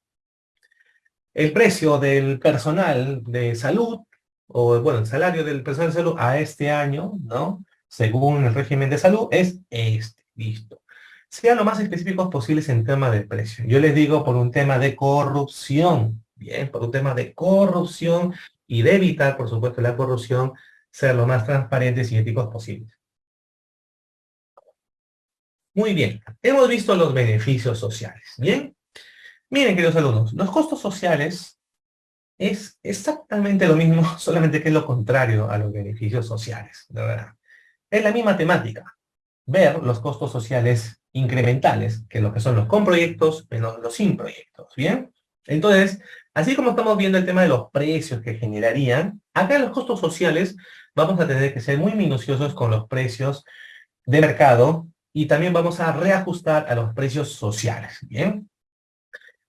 El precio del personal de salud, o bueno, el salario del personal de salud a este año, ¿no? Según el régimen de salud, es este. Listo. Sean lo más específicos posibles en tema de precio. Yo les digo por un tema de corrupción. Bien, por un tema de corrupción y de evitar, por supuesto, la corrupción, ser lo más transparentes y éticos posibles. Muy bien, hemos visto los beneficios sociales. Bien, miren, queridos alumnos, los costos sociales es exactamente lo mismo, solamente que es lo contrario a los beneficios sociales, de verdad. Es la misma temática, ver los costos sociales incrementales, que lo que son los con proyectos menos los sin proyectos, ¿bien? Entonces, así como estamos viendo el tema de los precios que generarían, acá en los costos sociales vamos a tener que ser muy minuciosos con los precios de mercado y también vamos a reajustar a los precios sociales, ¿bien?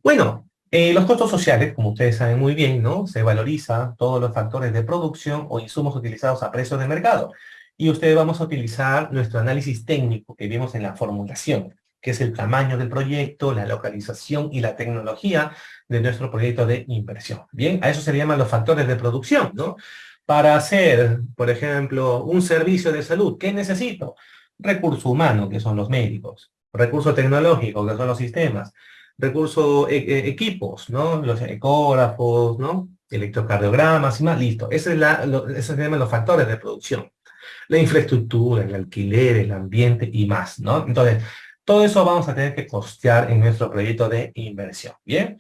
Bueno, los costos sociales, como ustedes saben muy bien, ¿no? Se valoriza todos los factores de producción o insumos utilizados a precios de mercado. Y ustedes vamos a utilizar nuestro análisis técnico que vimos en la formulación, que es el tamaño del proyecto, la localización y la tecnología de nuestro proyecto de inversión. Bien, a eso se le llaman los factores de producción, ¿no? Para hacer, por ejemplo, un servicio de salud, ¿qué necesito? Recurso humano, que son los médicos. Recurso tecnológico, que son los sistemas. Recurso, equipos, ¿no? Los ecógrafos, ¿no? Electrocardiogramas y más, listo. Eso se llaman los factores de producción. La infraestructura, el alquiler, el ambiente y más, ¿no? Entonces, todo eso vamos a tener que costear en nuestro proyecto de inversión, ¿bien?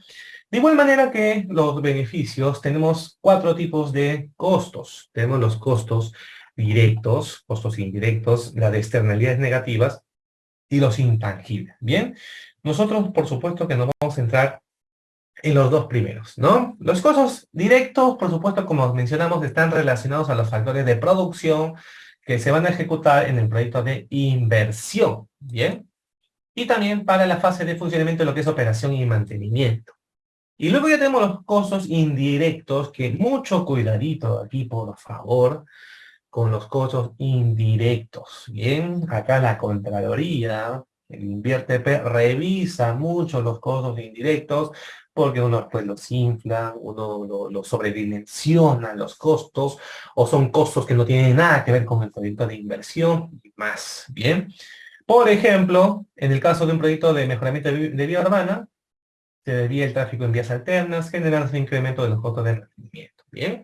De igual manera que los beneficios, tenemos 4 tipos de costos. Tenemos los costos directos, costos indirectos, la de externalidades negativas y los intangibles, ¿bien? Nosotros, por supuesto, que nos vamos a centrar en los dos primeros, ¿no? Los costos directos, por supuesto, como mencionamos, están relacionados a los factores de producción que se van a ejecutar en el proyecto de inversión, ¿bien? Y también para la fase de funcionamiento de lo que es operación y mantenimiento. Y luego ya tenemos los costos indirectos, que mucho cuidadito aquí, por favor, con los costos indirectos, ¿bien? Acá la Contraloría, el INVIERTEP, revisa mucho los costos indirectos porque uno pues los infla, uno lo sobredimensiona los costos, o son costos que no tienen nada que ver con el proyecto de inversión y más, ¿bien? Por ejemplo, en el caso de un proyecto de mejoramiento de vía urbana, se desvía el tráfico en vías alternas, generando un incremento de los costos de mantenimiento, ¿bien?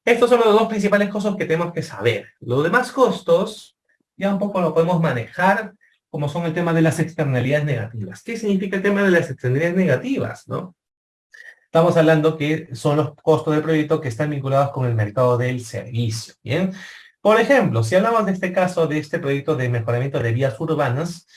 Estos son los dos principales costos que tenemos que saber. Los demás costos ya un poco lo podemos manejar, como son el tema de las externalidades negativas. ¿Qué significa el tema de las externalidades negativas, no? Estamos hablando que son los costos del proyecto que están vinculados con el mercado del servicio, ¿bien? Por ejemplo, si hablamos de este caso, de este proyecto de mejoramiento de vías urbanas,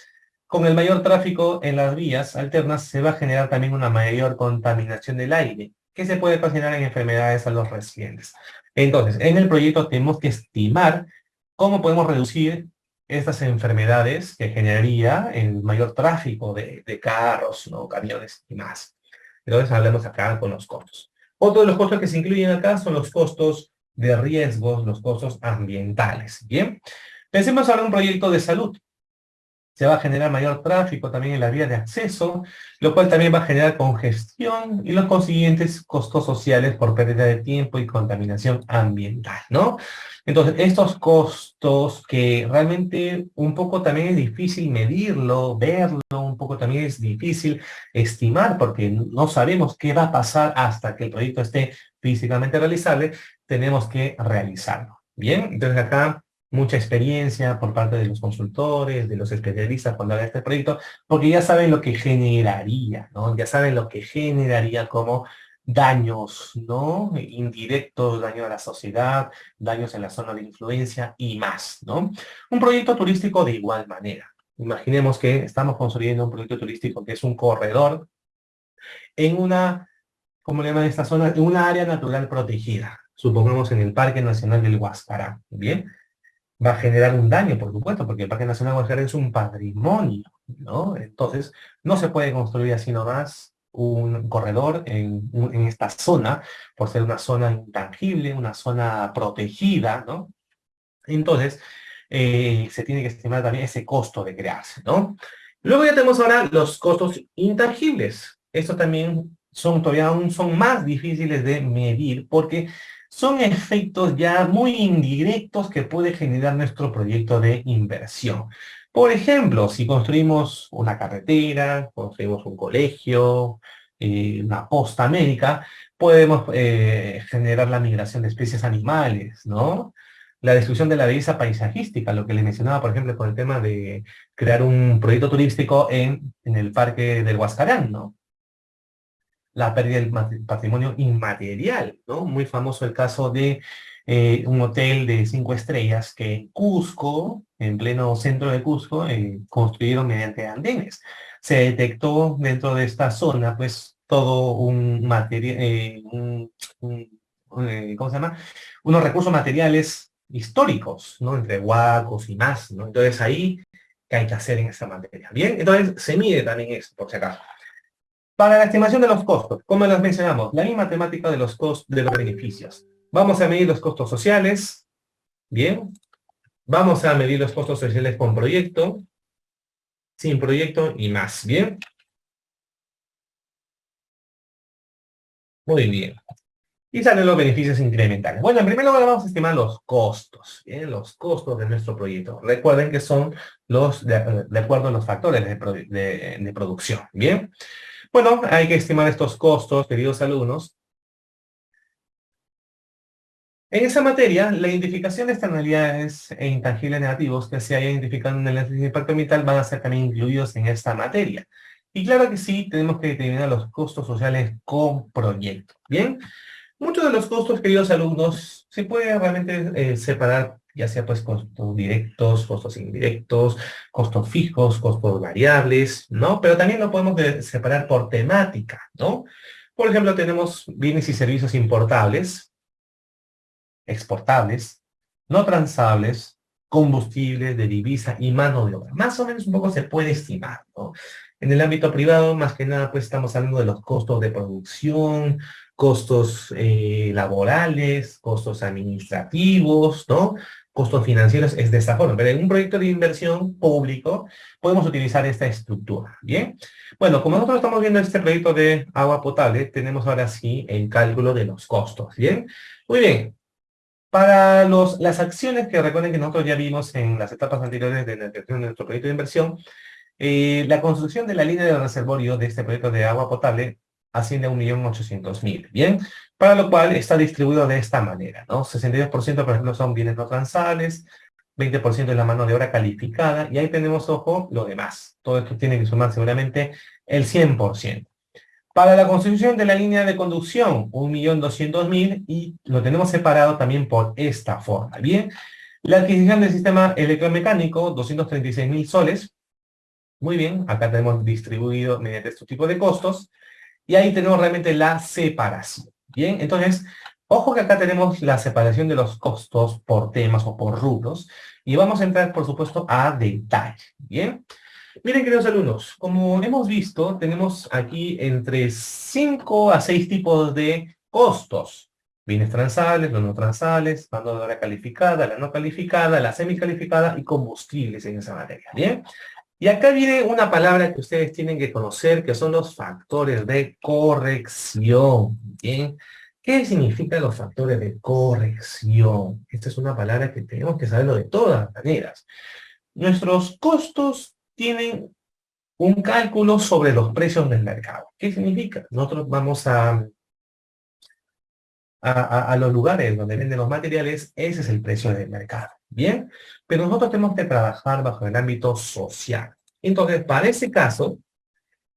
con el mayor tráfico en las vías alternas se va a generar también una mayor contaminación del aire, que se puede ocasionar en enfermedades a los residentes. Entonces, en el proyecto tenemos que estimar cómo podemos reducir estas enfermedades que generaría el mayor tráfico de carros, ¿no? Camiones y más. Entonces hablamos acá con los costos. Otro de los costos que se incluyen acá son los costos de riesgos, los costos ambientales. Bien, pensemos ahora en un proyecto de salud. Se va a generar mayor tráfico también en la vía de acceso, lo cual también va a generar congestión y los consiguientes costos sociales por pérdida de tiempo y contaminación ambiental, ¿no? Entonces, estos costos que realmente un poco también es difícil medirlo, verlo, un poco también es difícil estimar porque no sabemos qué va a pasar hasta que el proyecto esté físicamente realizable, tenemos que realizarlo. Bien, entonces acá mucha experiencia por parte de los consultores, de los especialistas cuando hagan este proyecto, porque ya saben lo que generaría, ¿no? Ya saben lo que generaría como daños, ¿no? Indirectos, daño a la sociedad, daños en la zona de influencia y más, ¿no? Un proyecto turístico de igual manera. Imaginemos que estamos construyendo un proyecto turístico que es un corredor en una, ¿cómo le llaman esta zona? En una área natural protegida. Supongamos en el Parque Nacional del Huascarán, ¿bien? Va a generar un daño, por supuesto, porque el Parque Nacional Guajaré es un patrimonio, ¿no? Entonces, no se puede construir así nomás un corredor en esta zona, por ser una zona intangible, una zona protegida, ¿no? Entonces, se tiene que estimar también ese costo de crearse, ¿no? Luego ya tenemos ahora los costos intangibles. Estos también son todavía aún son más difíciles de medir porque son efectos ya muy indirectos que puede generar nuestro proyecto de inversión. Por ejemplo, si construimos una carretera, construimos un colegio, una posta médica, podemos generar la migración de especies animales, ¿no? La destrucción de la belleza paisajística, lo que les mencionaba, por ejemplo, con el tema de crear un proyecto turístico en el Parque del Huascarán, ¿no? La pérdida del patrimonio inmaterial, ¿no? Muy famoso el caso de un hotel de 5 estrellas que en Cusco, en pleno centro de Cusco, construyeron mediante andenes. Se detectó dentro de esta zona, pues, todo un material, ¿cómo se llama? Unos recursos materiales históricos, ¿no? Entre huacos y más, ¿no? Entonces ahí, ¿qué hay que hacer en esta materia? Bien, entonces se mide también eso, por si acaso. Para la estimación de los costos, como les mencionamos, la misma temática de los costos, de los beneficios. Vamos a medir los costos sociales, bien. Vamos a medir los costos sociales con proyecto, sin proyecto y más, bien. Muy bien. Y salen los beneficios incrementales. Bueno, en primer lugar vamos a estimar los costos, bien, los costos de nuestro proyecto. Recuerden que son los de acuerdo a los factores de producción, bien. Bueno, hay que estimar estos costos, queridos alumnos. En esa materia, la identificación de externalidades e intangibles negativos que se haya identificado en el análisis de impacto ambiental van a ser también incluidos en esta materia. Y claro que sí, tenemos que determinar los costos sociales con proyecto. Bien, muchos de los costos, queridos alumnos, se puede realmente separar, ya sea pues costos directos, costos indirectos, costos fijos, costos variables, ¿no? Pero también lo podemos separar por temática, ¿no? Por ejemplo, tenemos bienes y servicios importables, exportables, no transables, combustibles de divisa y mano de obra. Más o menos un poco se puede estimar, ¿no? En el ámbito privado, más que nada, pues estamos hablando de los costos de producción, costos laborales, costos administrativos, ¿no? costos financieros es de esta forma, pero en un proyecto de inversión público podemos utilizar esta estructura, ¿bien? Bueno, como nosotros estamos viendo este proyecto de agua potable, tenemos ahora sí el cálculo de los costos, ¿bien? Muy bien. Para las acciones que recuerden que nosotros ya vimos en las etapas anteriores de la creación de nuestro proyecto de inversión, la construcción de la línea de reservorio de este proyecto de agua potable asciende a 1.800.000, ¿bien? Para lo cual está distribuido de esta manera, ¿no? 62%, por ejemplo, son bienes no transales, 20% es la mano de obra calificada, y ahí tenemos, ojo, lo demás. Todo esto tiene que sumar seguramente el 100%. Para la construcción de la línea de conducción, 1.200.000, y lo tenemos separado también por esta forma, ¿bien? La adquisición del sistema electromecánico, 236.000 soles. Muy bien, acá tenemos distribuido mediante este tipo de costos, y ahí tenemos realmente la separación. Bien, entonces, ojo que acá tenemos la separación de los costos por temas o por rubros, y vamos a entrar, por supuesto, a detalle. Bien. Miren, queridos alumnos, como hemos visto, tenemos aquí entre 5 a 6 tipos de costos. Bienes transales, los no transales, mano de obra calificada, la no calificada, la semicalificada y combustibles en esa materia. Bien. Y acá viene una palabra que ustedes tienen que conocer, que son los factores de corrección. Bien. ¿Qué significan los factores de corrección? Esta es una palabra que tenemos que saberlo de todas maneras. Nuestros costos tienen un cálculo sobre los precios del mercado. ¿Qué significa? Nosotros vamos a los lugares donde venden los materiales, ese es el precio del mercado. ¿Bien? Pero nosotros tenemos que trabajar bajo el ámbito social. Entonces, para ese caso,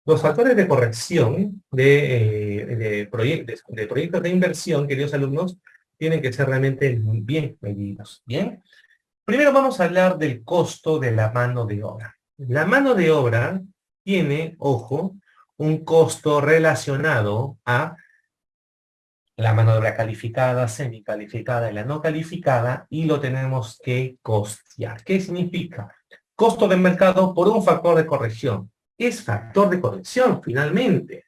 los factores de corrección de proyectos de inversión, queridos alumnos, tienen que ser realmente bien medidos. ¿Bien? Primero vamos a hablar del costo de la mano de obra. La mano de obra tiene, ojo, un costo relacionado a la mano de obra calificada, semicalificada y la no calificada, y lo tenemos que costear. ¿Qué significa? Costo del mercado por un factor de corrección. ¿Qué es factor de corrección finalmente?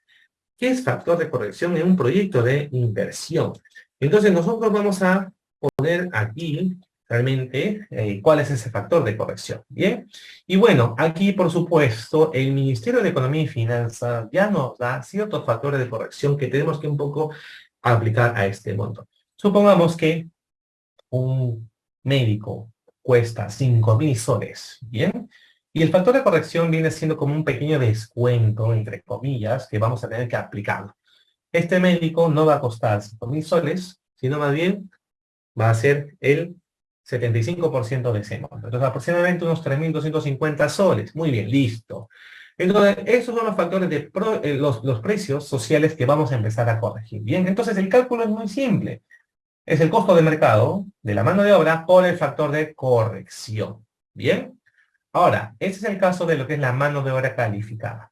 ¿Qué es factor de corrección en un proyecto de inversión? Entonces nosotros vamos a poner aquí realmente cuál es ese factor de corrección. ¿Bien? Y bueno, aquí por supuesto el Ministerio de Economía y Finanzas ya nos da ciertos factores de corrección que tenemos que un poco aplicar a este monto. Supongamos que un médico cuesta 5.000 soles, ¿bien? Y el factor de corrección viene siendo como un pequeño descuento, entre comillas, que vamos a tener que aplicar. Este médico no va a costar 5.000 soles, sino más bien va a ser el 75% de ese monto. Entonces, aproximadamente unos 3.250 soles. Muy bien, listo. Entonces, esos son los factores de los precios sociales que vamos a empezar a corregir. Bien, entonces el cálculo es muy simple. Es el costo de mercado de la mano de obra por el factor de corrección. Bien. Ahora, ese es el caso de lo que es la mano de obra calificada.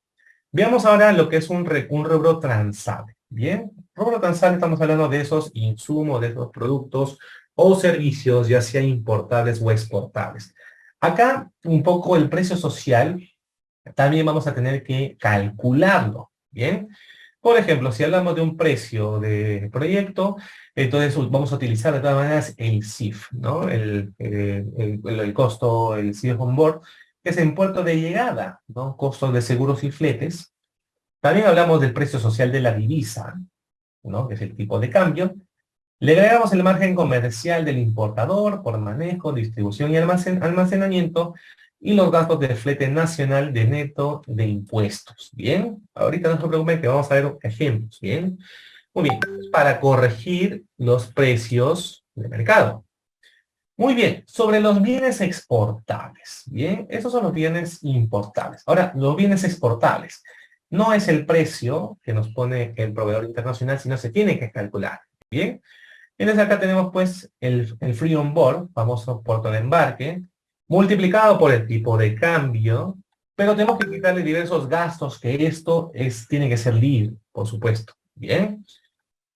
Veamos ahora lo que es un rubro transable. Bien, rubro transable estamos hablando de esos insumos, de esos productos o servicios, ya sea importables o exportables. Acá un poco el precio social también vamos a tener que calcularlo. Bien, por ejemplo, si hablamos de un precio de proyecto, entonces vamos a utilizar de todas maneras el CIF, ¿no? El costo, el CIF on board, que es en puerto de llegada, ¿no? Costos de seguros y fletes. También hablamos del precio social de la divisa, ¿no? Que es el tipo de cambio. Le agregamos el margen comercial del importador por manejo, distribución y almacenamiento, y los gastos de flete nacional de neto de impuestos. Bien, ahorita no se preocupen que vamos a ver ejemplos. Bien, muy bien, para corregir los precios de mercado. Muy bien, sobre los bienes exportables. Bien, esos son los bienes importables. Ahora, los bienes exportables. No es el precio que nos pone el proveedor internacional, sino se tiene que calcular. Bien, entonces acá tenemos pues el free on board, famoso puerto de embarque, multiplicado por el tipo de cambio, pero tenemos que quitarle diversos gastos que tiene que ser libre, por supuesto. Bien.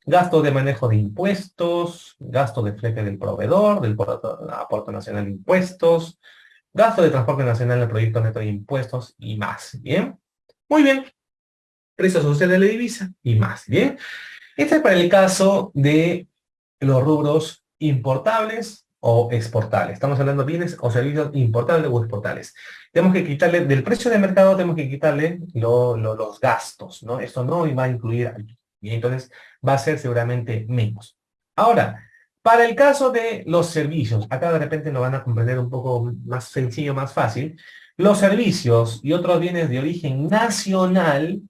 Gasto de manejo de impuestos, gasto de flete del proveedor, del aporte nacional de impuestos, gasto de transporte nacional del proyecto neto de impuestos y más. Bien. Muy bien. Precio social de la divisa y más. Bien. Este es para el caso de los rubros importables o exportables. Estamos hablando de bienes o servicios importables o exportables. Tenemos que quitarle, del precio de mercado, tenemos que quitarle los gastos, ¿no? Esto no va a incluir aquí. Y entonces va a ser seguramente menos. Ahora, para el caso de los servicios, acá de repente lo van a comprender un poco más sencillo, más fácil. Los servicios y otros bienes de origen nacional,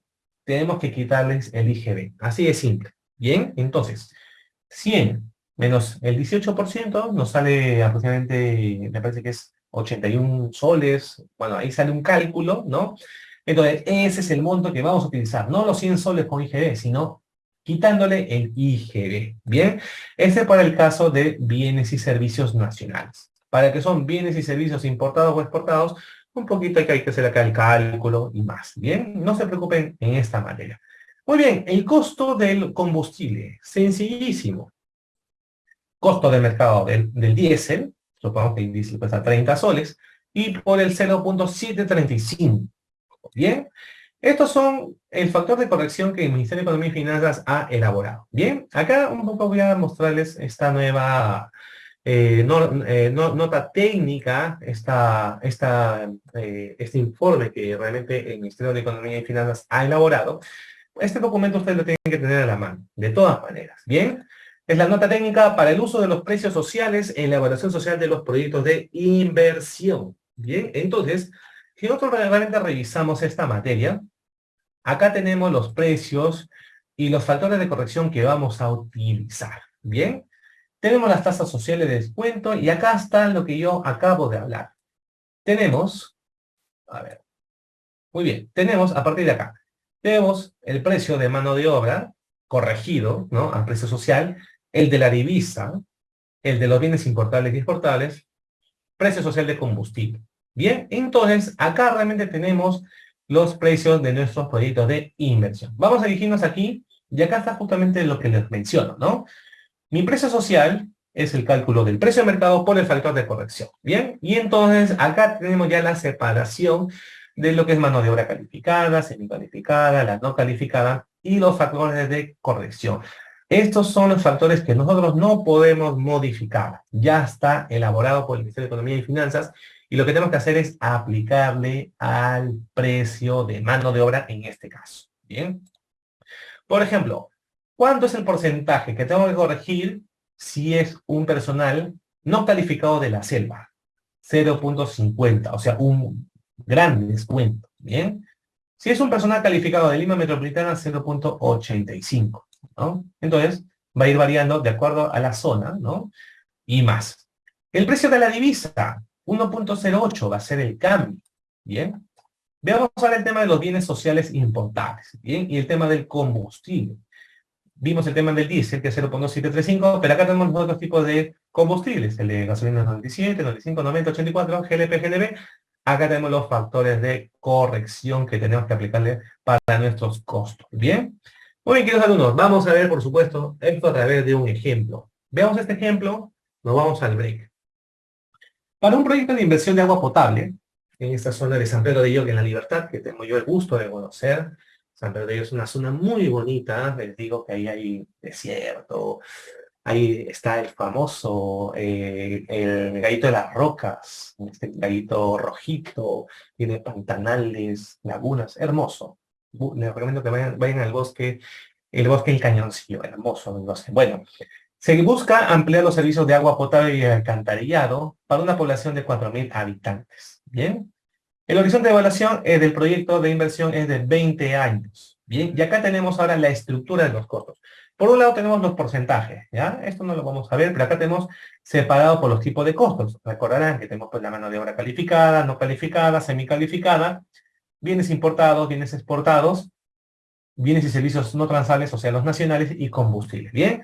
tenemos que quitarles el IGB. Así de simple. Bien, entonces, 100 menos el 18% nos sale aproximadamente, me parece que es 81 soles. Bueno, ahí sale un cálculo, ¿no? Entonces, ese es el monto que vamos a utilizar. No los 100 soles con IGB, sino quitándole el IGB. Bien, este para el caso de bienes y servicios nacionales. Para que son bienes y servicios importados o exportados, un poquito hay que hacer acá el cálculo y más. Bien, no se preocupen en esta manera. Muy bien, el costo del combustible, sencillísimo. Costo de mercado del diésel, supongamos que el diésel cuesta 30 soles, y por el 0.735. Bien, estos son el factor de corrección que el Ministerio de Economía y Finanzas ha elaborado. Bien, acá un poco voy a mostrarles esta nueva nota técnica, este informe que realmente el Ministerio de Economía y Finanzas ha elaborado. Este documento ustedes lo tienen que tener a la mano, de todas maneras. Bien, es la nota técnica para el uso de los precios sociales en la evaluación social de los proyectos de inversión. Bien, entonces, si nosotros realmente revisamos esta materia, acá tenemos los precios y los factores de corrección que vamos a utilizar. Bien, tenemos las tasas sociales de descuento y acá está lo que yo acabo de hablar. Tenemos, a ver, muy bien, tenemos a partir de acá, tenemos el precio de mano de obra corregido, ¿no? Al precio social, el de la divisa, el de los bienes importables y exportables, precio social de combustible. Bien, entonces acá realmente tenemos los precios de nuestros proyectos de inversión. Vamos a dirigirnos aquí y acá está justamente lo que les menciono, ¿no? Mi precio social es el cálculo del precio de mercado por el factor de corrección. Bien, y entonces acá tenemos ya la separación de lo que es mano de obra calificada, semicalificada, la no calificada y los factores de corrección. Estos son los factores que nosotros no podemos modificar. Ya está elaborado por el Ministerio de Economía y Finanzas y lo que tenemos que hacer es aplicarle al precio de mano de obra en este caso. Bien. Por ejemplo, ¿cuánto es el porcentaje que tengo que corregir si es un personal no calificado de la selva? 0.50, o sea, un gran descuento. Bien. Si es un personal calificado de Lima Metropolitana, 0.85, ¿no? Entonces, va a ir variando de acuerdo a la zona, ¿no? Y más. El precio de la divisa, 1.08 va a ser el cambio, ¿bien? Veamos ahora el tema de los bienes sociales importables, ¿bien? Y el tema del combustible. Vimos el tema del diésel, que es 0.735, pero acá tenemos otros tipos de combustibles, el de gasolina 97, 95, 90, 84, GLP, GLB. Acá tenemos los factores de corrección que tenemos que aplicarle para nuestros costos. ¿Bien? Muy bien, queridos alumnos, vamos a ver, por supuesto, esto a través de un ejemplo. Veamos este ejemplo, nos vamos al break. Para un proyecto de inversión de agua potable, en esta zona de San Pedro de Ioc, en La Libertad, que tengo yo el gusto de conocer. San Pedro de Ioc es una zona muy bonita, les digo que ahí hay desierto, ahí está el famoso, el gallito de las rocas, este gallito rojito, tiene pantanales, lagunas, hermoso. Les recomiendo que vayan al bosque, el bosque El Cañoncillo, hermoso el bosque. Bueno, se busca ampliar los servicios de agua potable y alcantarillado para una población de 4.000 habitantes. ¿Bien? El horizonte de evaluación del proyecto de inversión es de 20 años. Bien, y acá tenemos ahora la estructura de los costos. Por un lado tenemos los porcentajes, ¿ya? Esto no lo vamos a ver, pero acá tenemos separado por los tipos de costos. Recordarán que tenemos pues la mano de obra calificada, no calificada, semicalificada, bienes importados, bienes exportados, bienes y servicios no transables, o sea, los nacionales y combustibles. Bien,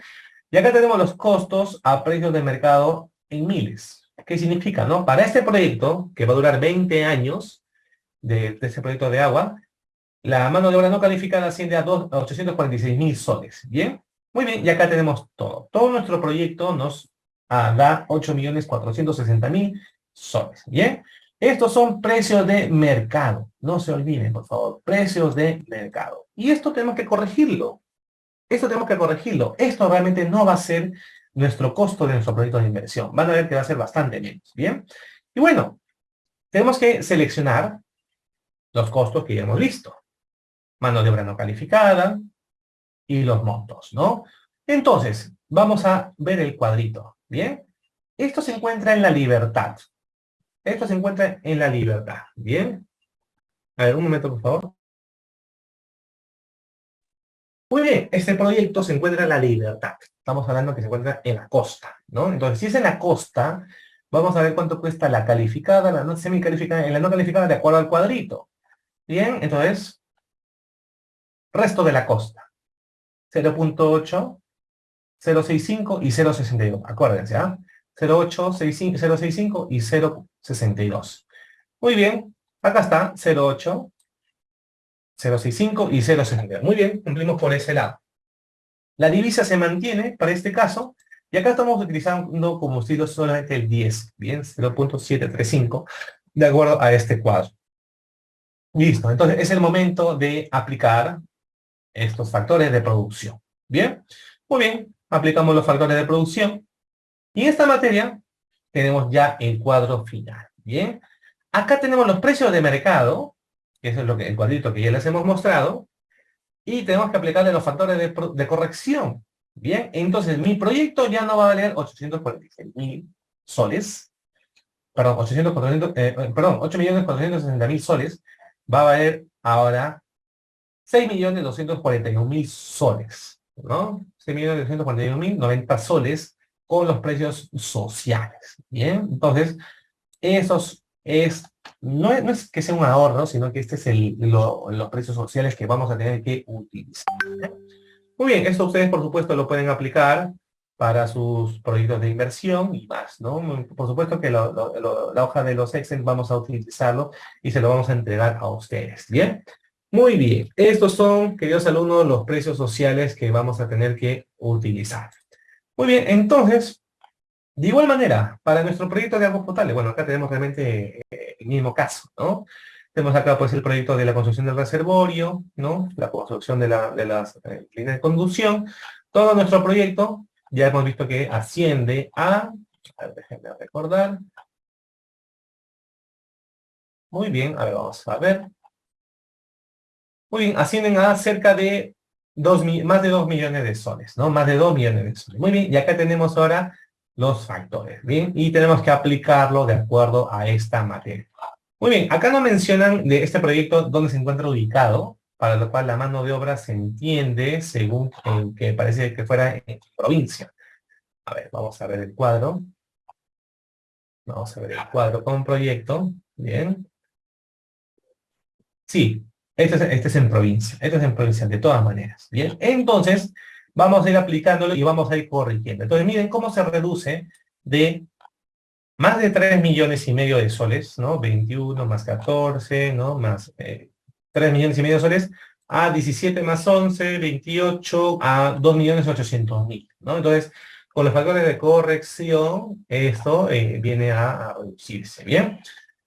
y acá tenemos los costos a precios de mercado en miles. ¿Qué significa, no? Para este proyecto, que va a durar 20 años de este proyecto de agua, la mano de obra no calificada asciende a 846.000 soles. ¿Bien? Muy bien, y acá tenemos todo. Todo nuestro proyecto nos da 8.460.000 soles. ¿Bien? Estos son precios de mercado. No se olviden, por favor. Precios de mercado. Y esto tenemos que corregirlo. Esto tenemos que corregirlo. Esto realmente no va a ser nuestro costo de nuestro proyecto de inversión. Van a ver que va a ser bastante menos, ¿bien? Y bueno, tenemos que seleccionar los costos que ya hemos visto. Mano de obra no calificada y los montos, ¿no? Entonces, vamos a ver el cuadrito, ¿bien? Esto se encuentra en la libertad. Esto se encuentra en la libertad, ¿bien? A ver, un momento, por favor. Muy bien, este proyecto se encuentra en la libertad. Estamos hablando que se encuentra en la costa, ¿no? Entonces, si es en la costa, vamos a ver cuánto cuesta la calificada, la no semicalificada, en la no calificada de acuerdo al cuadrito. Bien, entonces, resto de la costa. 0.8, 0.65 y 0.62. Acuérdense, ¿ah? 0.8, 0.65 y 0.62. Muy bien, acá está 0.8, 0.65 y 0.62. Muy bien, cumplimos por ese lado. La divisa se mantiene para este caso, y acá estamos utilizando como estilo solamente el 10, bien, 0.735, de acuerdo a este cuadro. Listo, entonces es el momento de aplicar estos factores de producción. Bien, muy bien, aplicamos los factores de producción, y en esta materia tenemos ya el cuadro final. Bien, acá tenemos los precios de mercado, que eso es lo que, el cuadrito que ya les hemos mostrado, y tenemos que aplicarle los factores de corrección. Bien, entonces mi proyecto ya no va a valer 846.000 soles, perdón, 8.460.000 soles, va a valer ahora 6.241.000 soles, ¿no? 6.241.090 soles con los precios sociales. Bien, entonces, esos no es que sea un ahorro, sino que este es los precios sociales que vamos a tener que utilizar. ¿Eh? Muy bien, esto ustedes por supuesto lo pueden aplicar para sus proyectos de inversión y más, ¿no? Por supuesto que la hoja de los Excel vamos a utilizarlo y se lo vamos a entregar a ustedes, ¿bien? Muy bien, estos son, queridos alumnos, los precios sociales que vamos a tener que utilizar. Muy bien, entonces, de igual manera, para nuestro proyecto de agua potable, bueno, acá tenemos realmente el mismo caso, ¿no? Tenemos acá pues el proyecto de la construcción del reservorio, ¿no? La construcción de las líneas de conducción. Todo nuestro proyecto, ya hemos visto que asciende a ver, déjenme recordar. Muy bien, a ver, vamos a ver. Muy bien, ascienden a cerca de más de 2 millones de soles, ¿no? Más de 2 millones de soles. Muy bien, y acá tenemos ahora los factores, ¿bien? Y tenemos que aplicarlo de acuerdo a esta materia. Muy bien, acá no mencionan de este proyecto dónde se encuentra ubicado, para lo cual la mano de obra se entiende según que parece que fuera en provincia. A ver, vamos a ver el cuadro. Vamos a ver el cuadro con proyecto. Bien. Sí, este es en provincia. Este es en provincia, de todas maneras. Bien, entonces vamos a ir aplicándolo y vamos a ir corrigiendo. Entonces miren cómo se reduce de más de 3,5 millones de soles, ¿no? 21 más 14, ¿no? Más 3,5 millones de soles, a 17 más 11, 28, a 2,800,000, ¿no? Entonces, con los factores de corrección, esto viene a reducirse, ¿bien?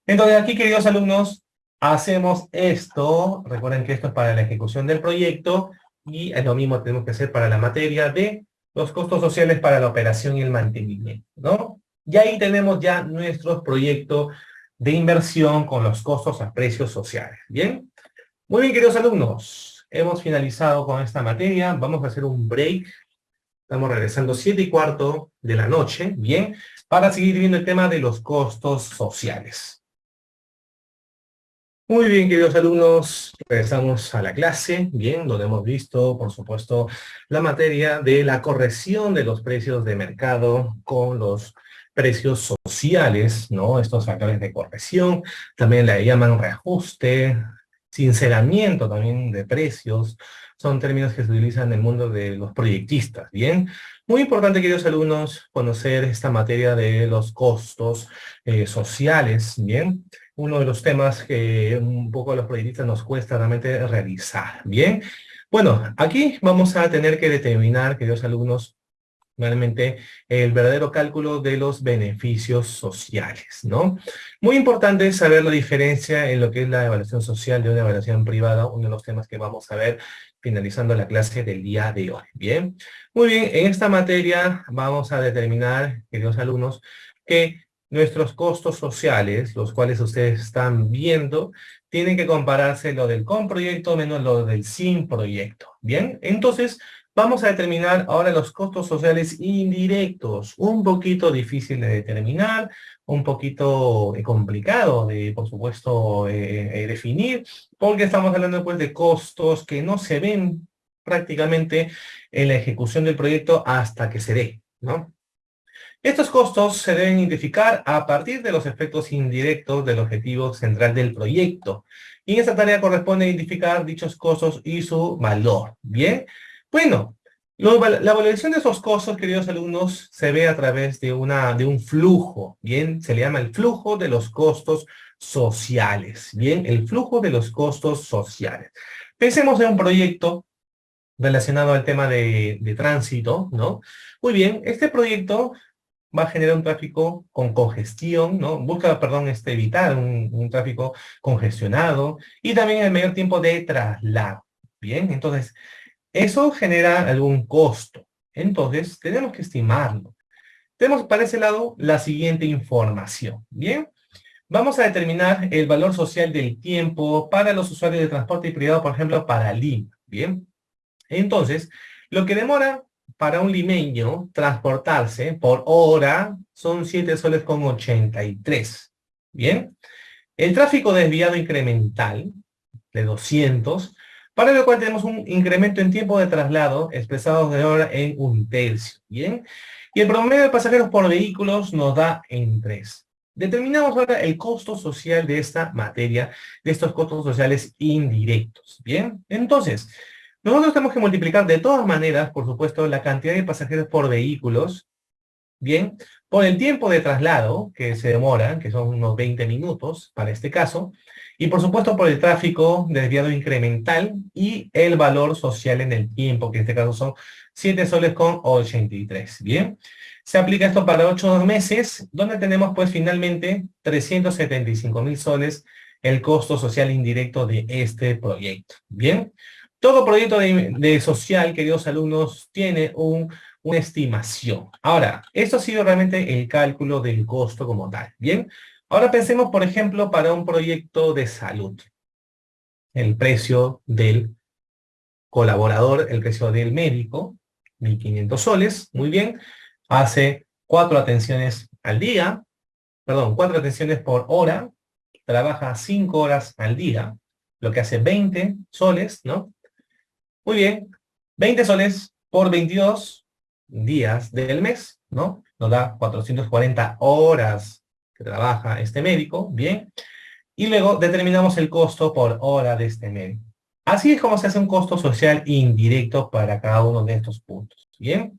Entonces, aquí, queridos alumnos, hacemos esto. Recuerden que esto es para la ejecución del proyecto, y es lo mismo que tenemos que hacer para la materia de los costos sociales para la operación y el mantenimiento, ¿no? Y ahí tenemos ya nuestro proyecto de inversión con los costos a precios sociales. ¿Bien? Muy bien, queridos alumnos. Hemos finalizado con esta materia. Vamos a hacer un break. Estamos regresando 7:15 de la noche. ¿Bien? Para seguir viendo el tema de los costos sociales. Muy bien, queridos alumnos. Regresamos a la clase. Bien, donde hemos visto, por supuesto, la materia de la corrección de los precios de mercado con los precios sociales, ¿no? Estos factores de corrección, también le llaman reajuste, sinceramiento también de precios, son términos que se utilizan en el mundo de los proyectistas, ¿bien? Muy importante, queridos alumnos, conocer esta materia de los costos sociales, ¿bien? Uno de los temas que un poco a los proyectistas nos cuesta realmente realizar, ¿bien? Bueno, aquí vamos a tener que determinar, queridos alumnos, realmente el verdadero cálculo de los beneficios sociales, ¿no? Muy importante saber la diferencia en lo que es la evaluación social de una evaluación privada, uno de los temas que vamos a ver finalizando la clase del día de hoy. Bien, muy bien, en esta materia vamos a determinar, queridos alumnos, que nuestros costos sociales, los cuales ustedes están viendo, tienen que compararse lo del con proyecto menos lo del sin proyecto. Bien, entonces vamos a determinar ahora los costos sociales indirectos, un poquito difícil de determinar, un poquito complicado de, por supuesto, definir, porque estamos hablando pues de costos que no se ven prácticamente en la ejecución del proyecto hasta que se dé, ¿no? Estos costos se deben identificar a partir de los efectos indirectos del objetivo central del proyecto. Y en esta tarea corresponde identificar dichos costos y su valor. Bien, bueno, la valoración de esos costos, queridos alumnos, se ve a través de un flujo. Bien, se le llama el flujo de los costos sociales. Bien, el flujo de los costos sociales. Pensemos en un proyecto relacionado al tema de tránsito, ¿no? Muy bien, este proyecto va a generar un tráfico con congestión, ¿no? Busca, perdón, evitar un tráfico congestionado y también el mayor tiempo de traslado. Bien, entonces, eso genera algún costo. Entonces, tenemos que estimarlo. Tenemos para ese lado la siguiente información. Bien, vamos a determinar el valor social del tiempo para los usuarios de transporte privado, por ejemplo, para Lima. Bien, entonces, lo que demora para un limeño transportarse por hora son 7 soles con 83. Bien, el tráfico desviado incremental de 200, para lo cual tenemos un incremento en tiempo de traslado expresado de hora en 1/3. Bien, y el promedio de pasajeros por vehículos nos da en 3. Determinamos ahora el costo social de esta materia, de estos costos sociales indirectos. Bien, entonces, nosotros tenemos que multiplicar de todas maneras, por supuesto, la cantidad de pasajeros por vehículos, bien, por el tiempo de traslado que se demora, que son unos 20 minutos para este caso, y por supuesto por el tráfico desviado incremental y el valor social en el tiempo, que en este caso son 7 soles con 83, bien. Se aplica esto para 8 meses, donde tenemos pues finalmente 375.000 soles el costo social indirecto de este proyecto, bien. Todo proyecto de social, queridos alumnos, tiene una estimación. Ahora, esto ha sido realmente el cálculo del costo como tal. Bien, ahora pensemos, por ejemplo, para un proyecto de salud. El precio del colaborador, el precio del médico, 1.500 soles, muy bien. Hace 4 atenciones al día, perdón, 4 atenciones por hora. Trabaja 5 horas al día, lo que hace 20 soles, ¿no? Muy bien, 20 soles por 22 días del mes, ¿no? Nos da 440 horas que trabaja este médico, bien. Y luego determinamos el costo por hora de este médico. Así es como se hace un costo social indirecto para cada uno de estos puntos, bien.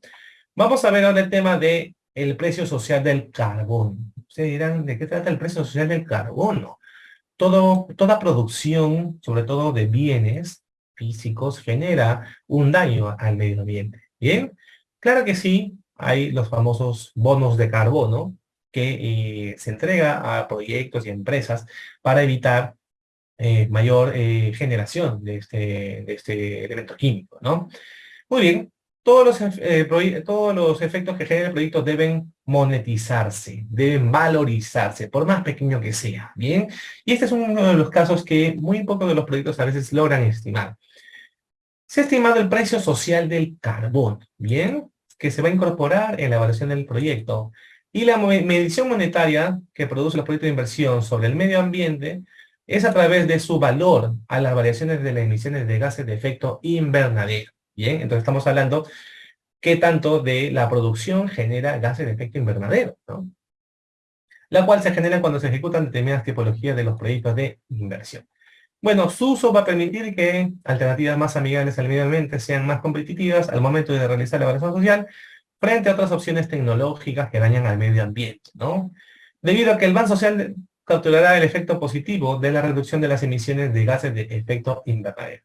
Vamos a ver ahora el tema de el precio social del carbono. Ustedes dirán, ¿de qué trata el precio social del carbono? Toda producción, sobre todo de bienes físicos, genera un daño al medio ambiente. ¿Bien? Claro que sí, hay los famosos bonos de carbono que se entrega a proyectos y empresas para evitar mayor generación de este elemento químico, ¿no? Muy bien, todos los efectos que genera el proyecto deben monetizarse, deben valorizarse, por más pequeño que sea, ¿bien? Y este es uno de los casos que muy pocos de los proyectos a veces logran estimar. Se ha estimado el precio social del carbón, ¿bien? Que se va a incorporar en la evaluación del proyecto. Y la medición monetaria que produce los proyectos de inversión sobre el medio ambiente es a través de su valor a las variaciones de las emisiones de gases de efecto invernadero. Bien, entonces estamos hablando qué tanto de la producción genera gases de efecto invernadero, ¿no? La cual se genera cuando se ejecutan determinadas tipologías de los proyectos de inversión. Bueno, su uso va a permitir que alternativas más amigables al medio ambiente sean más competitivas al momento de realizar la evaluación social frente a otras opciones tecnológicas que dañan al medio ambiente, ¿no? Debido a que el ban social capturará el efecto positivo de la reducción de las emisiones de gases de efecto invernadero.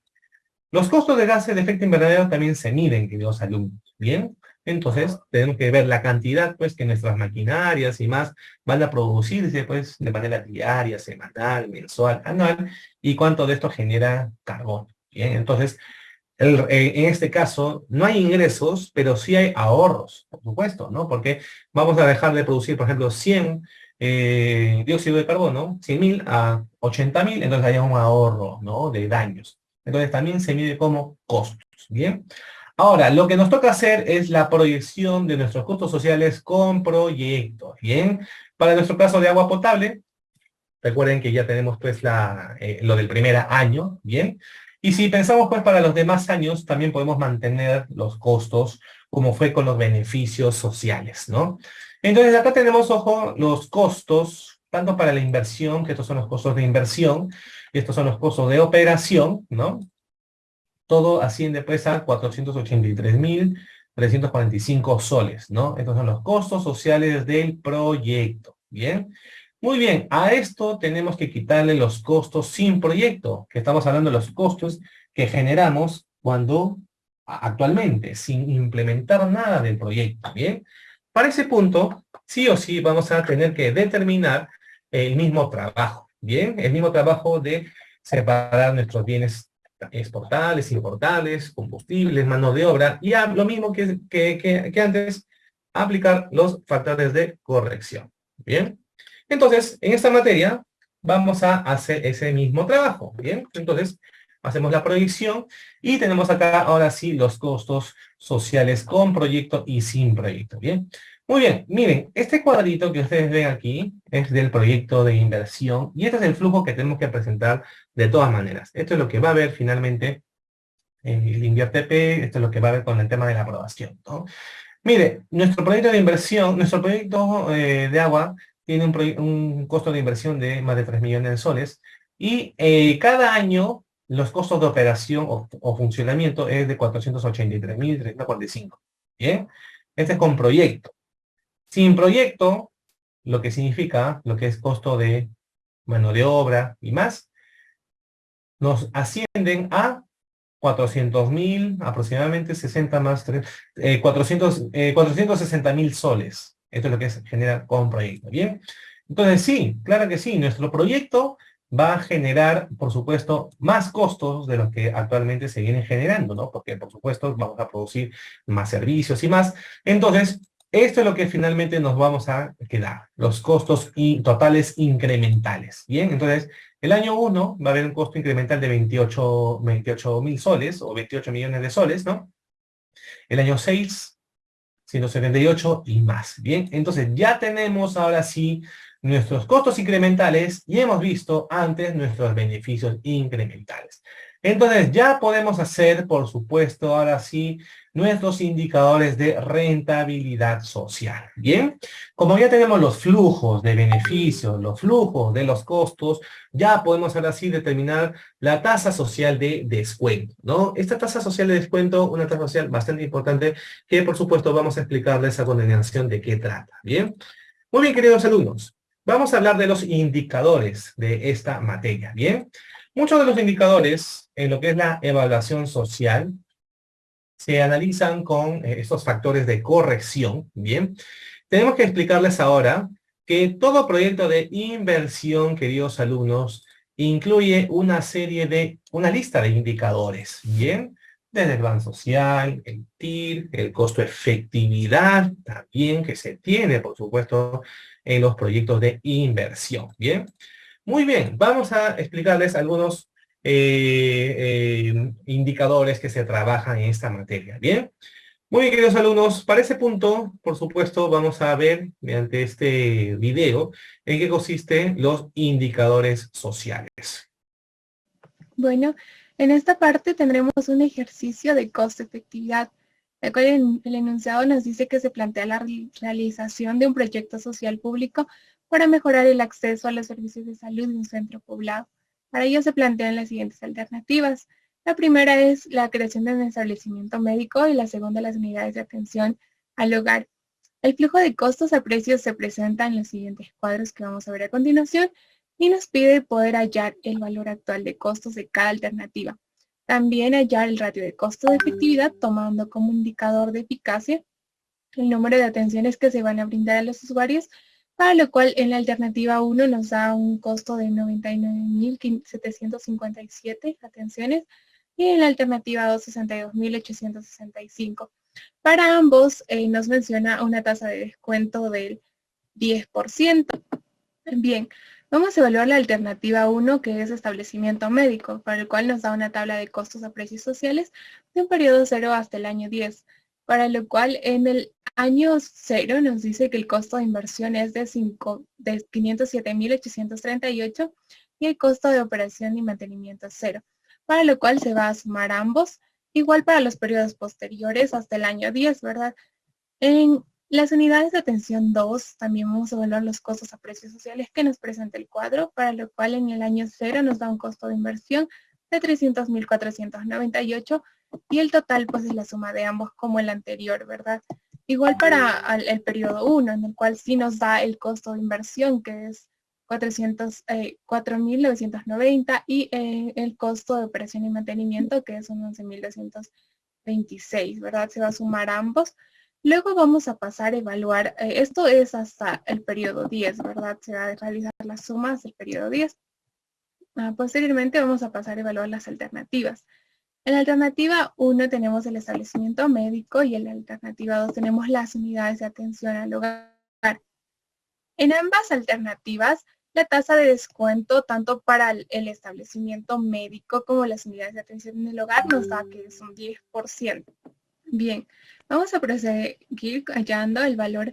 Los costos de gases de efecto invernadero también se miden, queridos alumnos, ¿bien? Entonces, tenemos que ver la cantidad, pues, que nuestras maquinarias y más van a producirse, pues, de manera diaria, semanal, mensual, anual, y cuánto de esto genera carbono, ¿bien? Entonces, En este caso, no hay ingresos, pero sí hay ahorros, por supuesto, ¿no? Porque vamos a dejar de producir, por ejemplo, 100 dióxido de carbono, 100.000 a 80.000, entonces hay un ahorro, ¿no? De daños. Entonces también se mide como costos, ¿bien? Ahora, lo que nos toca hacer es la proyección de nuestros costos sociales con proyectos, ¿bien? Para nuestro caso de agua potable, recuerden que ya tenemos pues lo del primer año, ¿bien? Y si pensamos pues para los demás años, también podemos mantener los costos como fue con los beneficios sociales, ¿no? Entonces acá tenemos, ojo, los costos, tanto para la inversión, que estos son los costos de inversión, y estos son los costos de operación, ¿no? Todo asciende pues a 483.345 soles, ¿no? Estos son los costos sociales del proyecto, ¿bien? Muy bien, a esto tenemos que quitarle los costos sin proyecto, que estamos hablando de los costos que generamos cuando actualmente, sin implementar nada del proyecto, ¿bien? Para ese punto, sí o sí vamos a tener que determinar el mismo trabajo, ¿bien? El mismo trabajo de separar nuestros bienes exportables, importables, combustibles, mano de obra, y lo mismo que antes, aplicar los factores de corrección. ¿Bien? Entonces, en esta materia vamos a hacer ese mismo trabajo. ¿Bien? Entonces, hacemos la proyección y tenemos acá ahora sí los costos sociales con proyecto y sin proyecto. ¿Bien? Muy bien, miren, este cuadrito que ustedes ven aquí es del proyecto de inversión y este es el flujo que tenemos que presentar de todas maneras. Esto es lo que va a haber finalmente en el INVIERTP, esto es lo que va a haber con el tema de la aprobación, ¿no? Mire, nuestro proyecto de inversión, nuestro proyecto de agua tiene un costo de inversión de más de 3 millones de soles y cada año los costos de operación o funcionamiento es de 483.345. ¿Bien? Este es con proyecto. Sin proyecto, lo que significa, lo que es costo de mano de obra y más, nos ascienden a 400.000, aproximadamente 60 más 3, 460.000 soles. Esto es lo que genera con proyecto, ¿bien? Entonces sí, claro que sí, nuestro proyecto va a generar, por supuesto, más costos de los que actualmente se vienen generando, ¿no? Porque, por supuesto, vamos a producir más servicios y más. Entonces, esto es lo que finalmente nos vamos a quedar, los costos totales incrementales, ¿bien? Entonces, el año 1 va a haber un costo incremental de 28.000 soles o 28 millones de soles, ¿no? El año 6, 178 y más. Bien, entonces ya tenemos ahora sí nuestros costos incrementales y hemos visto antes nuestros beneficios incrementales. Entonces ya podemos hacer, por supuesto, ahora sí, nuestros indicadores de rentabilidad social. Bien, como ya tenemos los flujos de beneficios, los flujos de los costos, ya podemos ahora sí determinar la tasa social de descuento, ¿no? Esta tasa social de descuento, una tasa social bastante importante que por supuesto vamos a explicarles a continuación de qué trata. ¿Bien? Muy bien, queridos alumnos. Vamos a hablar de los indicadores de esta materia. ¿Bien? Muchos de los indicadores en lo que es la evaluación social se analizan con estos factores de corrección. ¿Bien? Tenemos que explicarles ahora que todo proyecto de inversión, queridos alumnos, incluye una lista de indicadores, ¿bien? Desde el plan social, el TIR, el costo efectividad, también que se tiene, por supuesto, en los proyectos de inversión, ¿bien? Muy bien, vamos a explicarles algunos indicadores que se trabajan en esta materia, ¿bien? Muy bien, queridos alumnos, para ese punto, por supuesto, vamos a ver mediante este video en qué consisten los indicadores sociales. Bueno, en esta parte tendremos un ejercicio de costo-efectividad, el cual el enunciado nos dice que se plantea la realización de un proyecto social público para mejorar el acceso a los servicios de salud de un centro poblado. Para ello se plantean las siguientes alternativas. La primera es la creación de un establecimiento médico y la segunda las unidades de atención al hogar. El flujo de costos a precios se presenta en los siguientes cuadros que vamos a ver a continuación y nos pide poder hallar el valor actual de costos de cada alternativa. También hallar el ratio de costo de efectividad tomando como indicador de eficacia el número de atenciones que se van a brindar a los usuarios, para lo cual en la alternativa 1 nos da un costo de 99.757 atenciones y en la alternativa 2, 62.865. Para ambos nos menciona una tasa de descuento del 10%. Bien, vamos a evaluar la alternativa 1, que es establecimiento médico, para el cual nos da una tabla de costos a precios sociales de un periodo 0 hasta el año 10, para lo cual en el año 0 nos dice que el costo de inversión es de 507.838 y el costo de operación y mantenimiento es 0, para lo cual se va a sumar ambos, igual para los periodos posteriores hasta el año 10, ¿verdad? En las unidades de atención 2 también vamos a evaluar los costos a precios sociales que nos presenta el cuadro, para lo cual en el año 0 nos da un costo de inversión de 300.498 y el total pues es la suma de ambos como el anterior, ¿verdad? Igual para el periodo 1, en el cual sí nos da el costo de inversión, que es 4.990 y el costo de operación y mantenimiento, que es un 11.226, ¿verdad? Se va a sumar ambos. Luego vamos a pasar a evaluar, esto es hasta el periodo 10, ¿verdad? Se va a realizar las sumas del periodo 10. Posteriormente vamos a pasar a evaluar las alternativas. En la alternativa 1 tenemos el establecimiento médico y en la alternativa 2 tenemos las unidades de atención al hogar. En ambas alternativas, la tasa de descuento, tanto para el establecimiento médico como las unidades de atención en el hogar, nos da que es un 10%. Bien, vamos a proseguir hallando el valor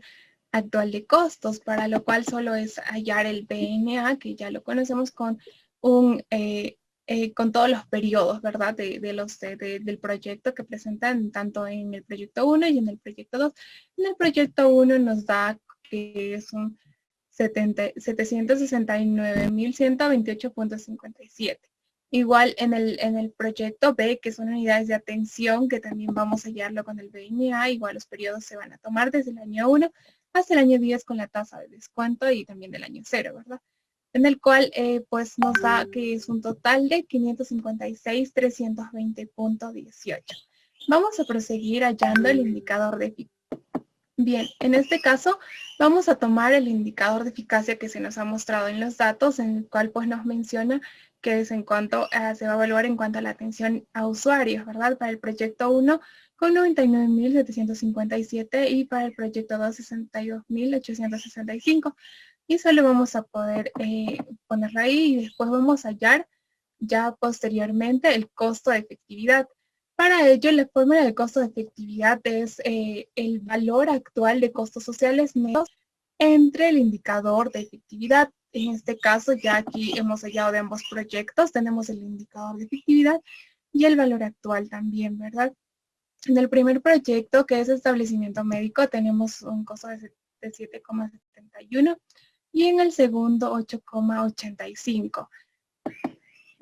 actual de costos, para lo cual solo es hallar el BNA, que ya lo conocemos con con todos los periodos, ¿verdad? Del proyecto que presentan tanto en el proyecto 1 y en el proyecto 2. En el proyecto 1 nos da que es un 769.128.57. Igual en el proyecto B, que son unidades de atención, que también vamos a hallarlo con el BNA, igual los periodos se van a tomar desde el año 1 hasta el año 10 con la tasa de descuento y también del año 0, ¿verdad? En el cual pues nos da que es un total de 556.320.18. Vamos a proseguir hallando el indicador de eficacia. Bien, en este caso vamos a tomar el indicador de eficacia que se nos ha mostrado en los datos, en el cual pues nos menciona que es en cuanto se va a evaluar en cuanto a la atención a usuarios, ¿verdad? Para el proyecto 1 con 99.757 y para el proyecto 2 62.865. Y solo vamos a poder ponerlo ahí y después vamos a hallar ya posteriormente el costo de efectividad. Para ello, la fórmula del costo de efectividad es el valor actual de costos sociales netos entre el indicador de efectividad. En este caso, ya aquí hemos hallado de ambos proyectos, tenemos el indicador de efectividad y el valor actual también, ¿verdad? En el primer proyecto, que es establecimiento médico, tenemos un costo de 7,71 y en el segundo 8,85.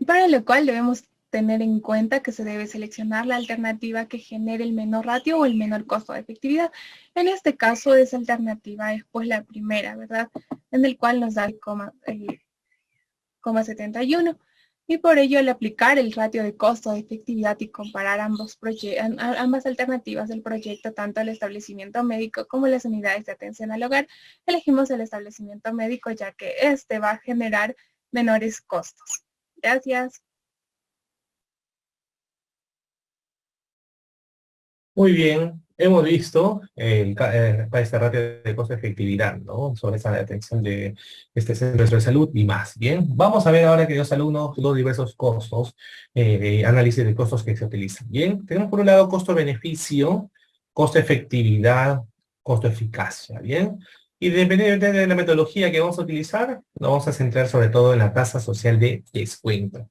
Para lo cual debemos tener en cuenta que se debe seleccionar la alternativa que genere el menor ratio o el menor costo de efectividad. En este caso, esa alternativa es pues la primera, ¿verdad? En el cual nos da el 0,71. Y por ello, al aplicar el ratio de costo de efectividad y comparar ambas alternativas del proyecto, tanto el establecimiento médico como las unidades de atención al hogar, elegimos el establecimiento médico ya que este va a generar menores costos. Gracias. Muy bien, hemos visto para este ratio de costo-efectividad, ¿no? Sobre esa atención de este centro de salud y más. Bien, vamos a ver ahora, queridos alumnos, los diversos costos, de análisis de costos que se utilizan. Bien, tenemos por un lado costo-beneficio, costo-efectividad, costo-eficacia, ¿bien? Y dependiendo de la metodología que vamos a utilizar, nos vamos a centrar sobre todo en la tasa social de descuento.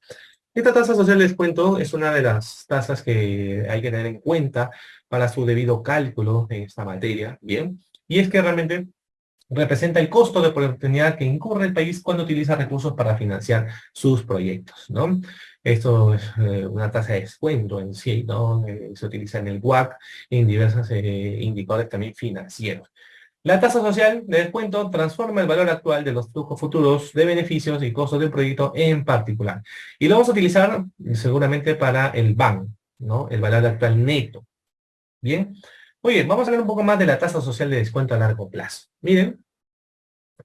Esta tasa social de descuento es una de las tasas que hay que tener en cuenta para su debido cálculo en esta materia, ¿bien? Y es que realmente representa el costo de oportunidad que incurre el país cuando utiliza recursos para financiar sus proyectos, ¿no? Esto es una tasa de descuento en sí, ¿no? Se utiliza en el WACC y en diversos indicadores también financieros. La tasa social de descuento transforma el valor actual de los flujos futuros de beneficios y costos del proyecto en particular. Y lo vamos a utilizar seguramente para el BAN, ¿no? El valor actual neto. Bien. Muy bien, vamos a hablar un poco más de la tasa social de descuento a largo plazo. Miren,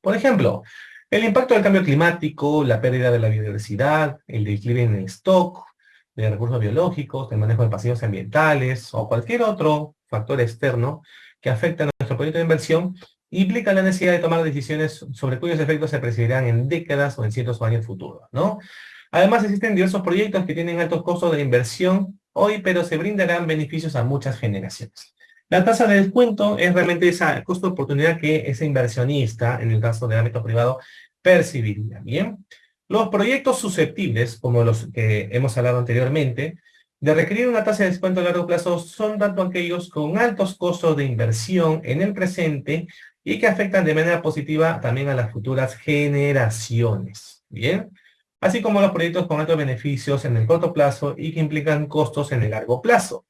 por ejemplo, el impacto del cambio climático, la pérdida de la biodiversidad, el declive en el stock, de recursos biológicos, de manejo de pasivos ambientales o cualquier otro factor externo que afecte a nuestro proyecto de inversión, implica la necesidad de tomar decisiones sobre cuyos efectos se percibirán en décadas o en cientos de años futuros, ¿no? Además, existen diversos proyectos que tienen altos costos de inversión hoy, pero se brindarán beneficios a muchas generaciones. La tasa de descuento es realmente esa costo de oportunidad que ese inversionista, en el caso del ámbito privado, percibiría, ¿bien? Los proyectos susceptibles, como los que hemos hablado anteriormente, de requerir una tasa de descuento a largo plazo son tanto aquellos con altos costos de inversión en el presente y que afectan de manera positiva también a las futuras generaciones, ¿bien? Así como los proyectos con altos beneficios en el corto plazo y que implican costos en el largo plazo.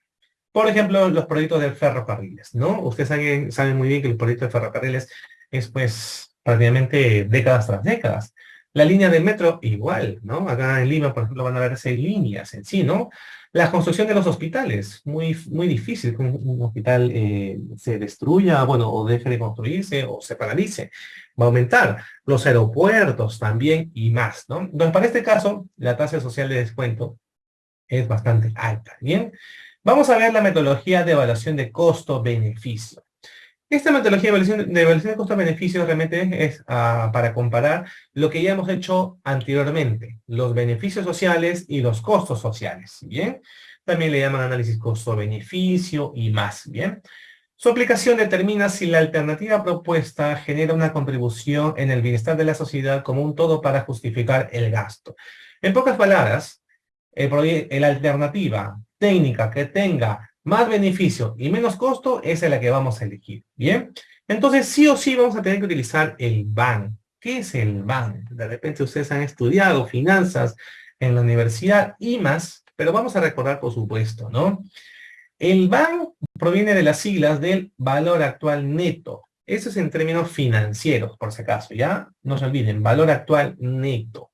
Por ejemplo, los proyectos de ferrocarriles, ¿no? Ustedes saben muy bien que el proyecto de ferrocarriles es, pues, prácticamente décadas tras décadas. La línea del metro, igual, ¿no? Acá en Lima, por ejemplo, van a haber 6 líneas en sí, ¿no? La construcción de los hospitales, muy difícil que un hospital se destruya, bueno, o deje de construirse, o se paralice. Va a aumentar. Los aeropuertos también, y más, ¿no? Entonces, para este caso, la tasa social de descuento es bastante alta, ¿bien? Vamos a ver la metodología de evaluación de costo-beneficio. Esta metodología de evaluación de costo-beneficio realmente es para comparar lo que ya hemos hecho anteriormente, los beneficios sociales y los costos sociales, ¿bien? También le llaman análisis costo-beneficio y más, ¿bien? Su aplicación determina si la alternativa propuesta genera una contribución en el bienestar de la sociedad como un todo para justificar el gasto. En pocas palabras, la alternativa técnica que tenga más beneficio y menos costo, esa es la que vamos a elegir, ¿bien? Entonces, sí o sí vamos a tener que utilizar el BAN. ¿Qué es el BAN? De repente ustedes han estudiado finanzas en la universidad y más, pero vamos a recordar, por supuesto, ¿no? El BAN proviene de las siglas del valor actual neto. Eso es en términos financieros, por si acaso, ¿ya? No se olviden, valor actual neto.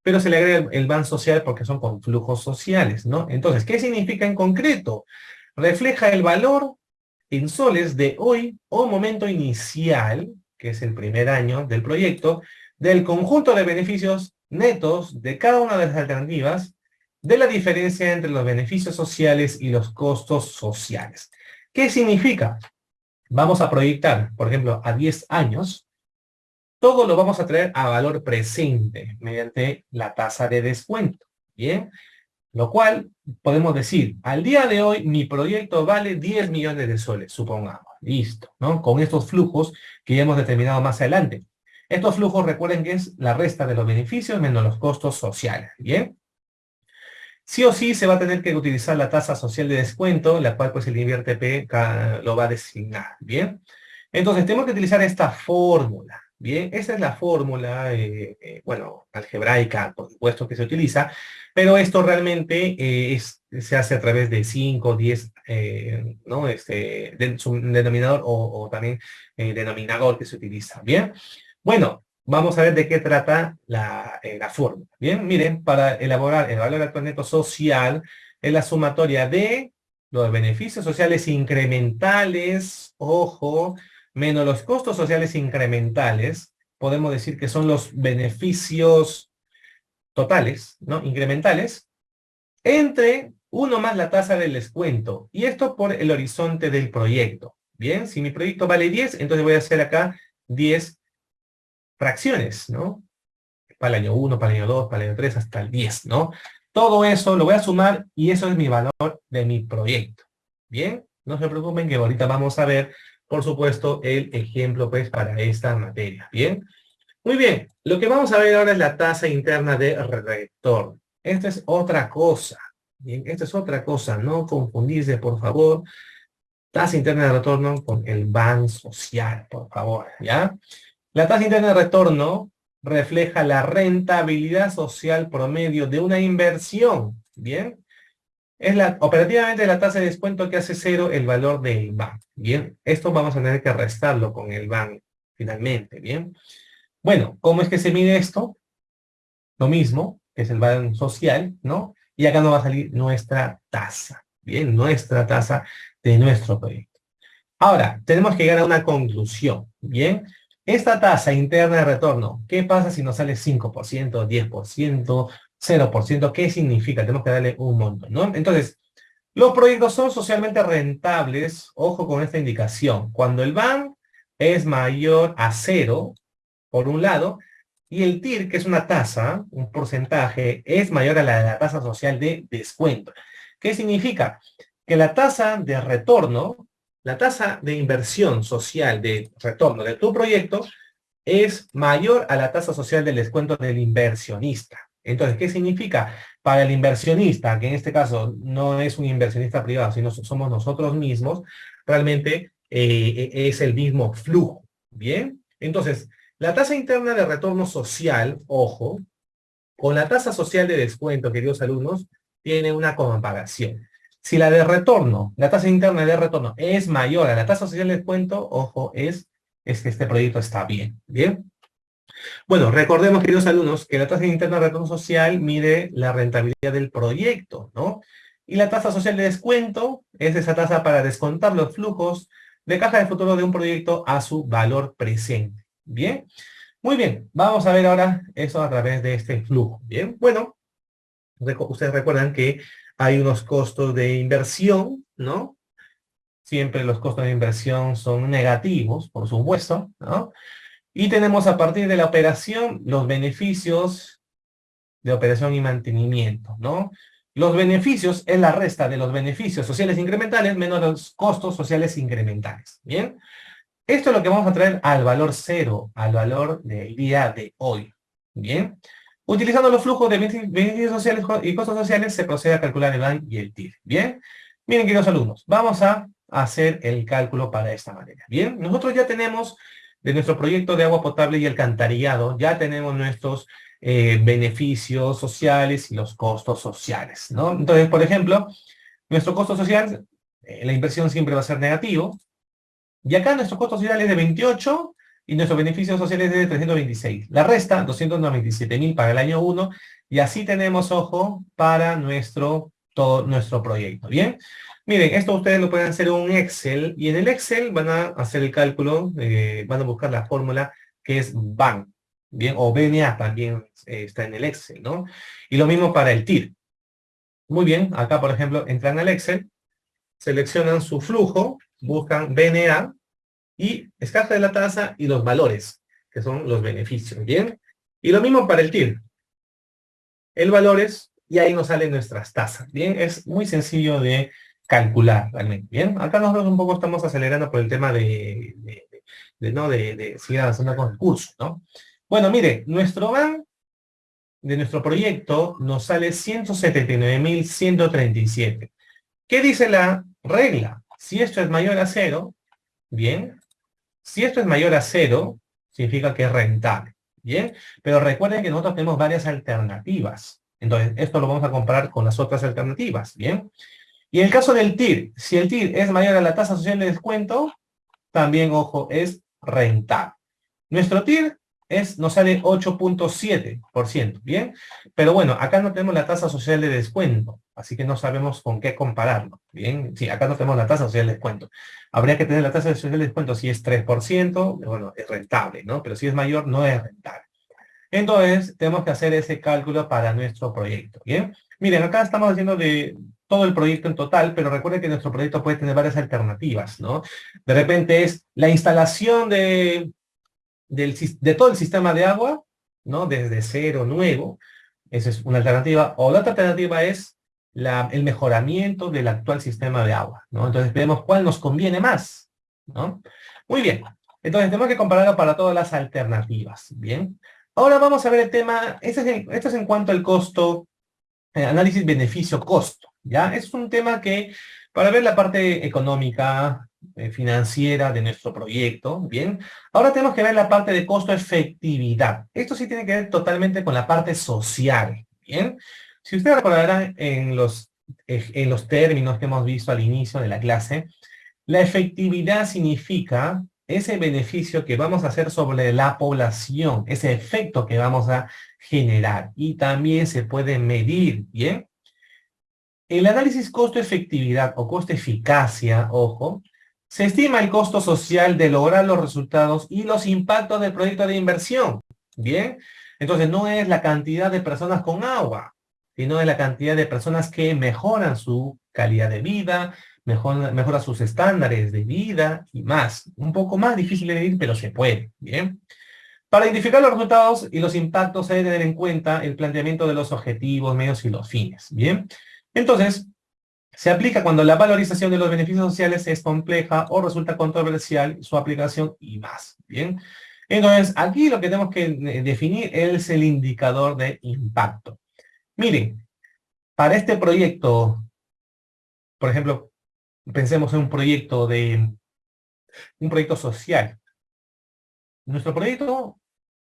Pero se le agrega el BAN social porque son con flujos sociales, ¿no? Entonces, ¿qué significa en concreto? Refleja el valor en soles de hoy o momento inicial, que es el primer año del proyecto, del conjunto de beneficios netos de cada una de las alternativas, de la diferencia entre los beneficios sociales y los costos sociales. ¿Qué significa? Vamos a proyectar, por ejemplo, a 10 años, todo lo vamos a traer a valor presente mediante la tasa de descuento, ¿bien? Lo cual podemos decir, al día de hoy mi proyecto vale 10 millones de soles, supongamos. Listo, ¿no? Con estos flujos que ya hemos determinado más adelante. Estos flujos, recuerden que es la resta de los beneficios menos los costos sociales, ¿bien? Sí o sí se va a tener que utilizar la tasa social de descuento, la cual pues el INVIERTE-P lo va a designar, ¿bien? Entonces tenemos que utilizar esta fórmula, ¿bien? Esa es la fórmula, bueno, algebraica, por supuesto que se utiliza, pero esto realmente se hace a través de 5, 10, ¿no? Su denominador o también denominador que se utiliza, ¿bien? Bueno, vamos a ver de qué trata la fórmula. Bien, miren, para elaborar el valor actual neto social es la sumatoria de los beneficios sociales incrementales, ojo, menos los costos sociales incrementales, podemos decir que son los beneficios totales, ¿no? Incrementales, entre uno más la tasa del descuento. Y esto por el horizonte del proyecto. Bien, si mi proyecto vale 10, entonces voy a hacer acá 10 fracciones, ¿no? Para el año 1, para el año 2, para el año 3, hasta el 10, ¿no? Todo eso lo voy a sumar y eso es mi valor de mi proyecto. ¿Bien? No se preocupen que ahorita vamos a ver, por supuesto, el ejemplo, pues, para esta materia. ¿Bien? Muy bien. Lo que vamos a ver ahora es la tasa interna de retorno. Esta es otra cosa. Bien, esta es otra cosa. No confundirse, por favor. Tasa interna de retorno con el BAN social, por favor. ¿Ya? La tasa interna de retorno refleja la rentabilidad social promedio de una inversión, ¿bien? Es operativamente la tasa de descuento que hace cero el valor del BAN, ¿bien? Esto vamos a tener que restarlo con el BAN, finalmente, ¿bien? Bueno, ¿cómo es que se mide esto? Lo mismo, que es el BAN social, ¿no? Y acá nos va a salir nuestra tasa, ¿bien? Nuestra tasa de nuestro proyecto. Ahora, tenemos que llegar a una conclusión, ¿bien? Esta tasa interna de retorno, ¿qué pasa si nos sale 5%, 10%, 0%. ¿Qué significa? Tenemos que darle un monto, ¿no? Entonces, los proyectos son socialmente rentables, ojo con esta indicación, cuando el BAN es mayor a 0, por un lado, y el TIR, que es una tasa, un porcentaje, es mayor a la tasa social de descuento. ¿Qué significa? Que la tasa de retorno, la tasa de inversión social de retorno de tu proyecto es mayor a la tasa social del descuento del inversionista. Entonces, ¿qué significa? Para el inversionista, que en este caso no es un inversionista privado, sino somos nosotros mismos, realmente es el mismo flujo. ¿Bien? Entonces, la tasa interna de retorno social, ojo, con la tasa social de descuento, queridos alumnos, tiene una comparación. Si la de retorno, la tasa interna de retorno es mayor a la tasa social de descuento, ojo, es que este proyecto está bien. ¿Bien? Bueno, recordemos, queridos alumnos, que la tasa interna de retorno social mide la rentabilidad del proyecto, ¿no? Y la tasa social de descuento es esa tasa para descontar los flujos de caja de futuro de un proyecto a su valor presente. ¿Bien? Muy bien, vamos a ver ahora eso a través de este flujo. Bien, bueno, ustedes recuerdan que hay unos costos de inversión, ¿no? Siempre los costos de inversión son negativos, por supuesto, ¿no? Y tenemos a partir de la operación los beneficios de operación y mantenimiento, ¿no? Los beneficios es la resta de los beneficios sociales incrementales menos los costos sociales incrementales, ¿bien? Esto es lo que vamos a traer al valor cero, al valor del día de hoy, ¿bien? Utilizando los flujos de beneficios sociales y costos sociales se procede a calcular el BAN y el TIR, ¿bien? Miren, queridos alumnos, vamos a hacer el cálculo para esta manera, ¿bien? Nosotros ya tenemos de nuestro proyecto de agua potable y alcantarillado, ya tenemos nuestros beneficios sociales y los costos sociales, ¿no? Entonces, por ejemplo, nuestro costo social, la inversión siempre va a ser negativo, y acá nuestro costo social es de 28 y nuestros beneficios sociales es de 326. La resta, 297.000 para el año 1, y así tenemos, ojo, para todo nuestro proyecto, ¿bien? Miren, esto ustedes lo pueden hacer en un Excel, y en el Excel van a hacer el cálculo, van a buscar la fórmula que es BAN, ¿bien? O BNA también está en el Excel, ¿no? Y lo mismo para el TIR. Muy bien, acá por ejemplo, entran al Excel, seleccionan su flujo, buscan BNA, y escaja de la tasa y los valores, que son los beneficios, ¿bien? Y lo mismo para el TIR. El valores, y ahí nos salen nuestras tasas, ¿bien? Es muy sencillo de calcular, realmente, ¿bien? Acá nosotros un poco estamos acelerando por el tema de seguir avanzando con el curso, ¿no? Bueno, mire, nuestro BAN de nuestro proyecto nos sale 179.137. ¿Qué dice la regla? Si esto es mayor a 0, ¿bien? Si esto es mayor a 0, significa que es rentable, ¿bien? Pero recuerden que nosotros tenemos varias alternativas. Entonces, esto lo vamos a comparar con las otras alternativas, ¿bien? Y en el caso del TIR, si el TIR es mayor a la tasa social de descuento, también, ojo, es rentable. Nuestro TIR nos sale 8.7%, ¿bien? Pero bueno, acá no tenemos la tasa social de descuento, así que no sabemos con qué compararlo, ¿bien? Sí, acá no tenemos la tasa social de descuento. Habría que tener la tasa social de descuento si es 3%, bueno, es rentable, ¿no? Pero si es mayor, no es rentable. Entonces, tenemos que hacer ese cálculo para nuestro proyecto, ¿bien? Miren, acá estamos haciendo de todo el proyecto en total, pero recuerden que nuestro proyecto puede tener varias alternativas, ¿no? De repente es la instalación de todo el sistema de agua, ¿no? Desde cero, nuevo. Esa es una alternativa. O la otra alternativa es el mejoramiento del actual sistema de agua, ¿no? Entonces vemos cuál nos conviene más, ¿no? Muy bien. Entonces tenemos que compararlo para todas las alternativas, ¿bien? Ahora vamos a ver el tema, esto es en cuanto al costo, análisis beneficio-costo, ¿ya? Es un tema que, para ver la parte económica, financiera de nuestro proyecto, ¿bien? Ahora tenemos que ver la parte de costo-efectividad. Esto sí tiene que ver totalmente con la parte social, ¿bien? Si ustedes recordarán en los términos que hemos visto al inicio de la clase, la efectividad significa ese beneficio que vamos a hacer sobre la población, ese efecto que vamos a generar, y también se puede medir, ¿bien? El análisis costo-efectividad o costo-eficacia, ojo, se estima el costo social de lograr los resultados y los impactos del proyecto de inversión, Bien, entonces no es la cantidad de personas con agua, sino es la cantidad de personas que mejoran su calidad de vida, mejora sus estándares de vida y más. Un poco más difícil de medir, pero se puede. Bien. Para identificar los resultados y los impactos, se debe tener en cuenta el planteamiento de los objetivos, medios y los fines. Bien. Entonces, se aplica cuando la valorización de los beneficios sociales es compleja o resulta controversial su aplicación y más. Bien. Entonces, aquí lo que tenemos que definir es el indicador de impacto. Miren, para este proyecto, por ejemplo, pensemos en un proyecto social. Nuestro proyecto,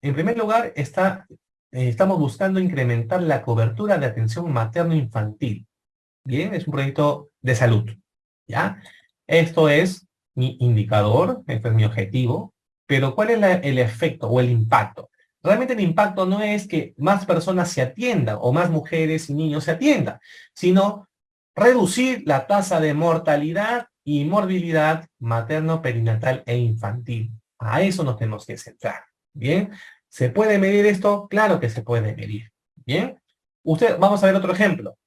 en primer lugar, estamos buscando incrementar la cobertura de atención materno-infantil. Bien, es un proyecto de salud, ¿ya? Esto es mi indicador, este es mi objetivo, pero ¿cuál es el efecto o el impacto? Realmente el impacto no es que más personas se atiendan o más mujeres y niños se atiendan, sino reducir la tasa de mortalidad y morbilidad materno-perinatal e infantil. A eso nos tenemos que centrar, ¿bien? ¿Se puede medir esto? Claro que se puede medir, ¿bien? Vamos a ver otro ejemplo.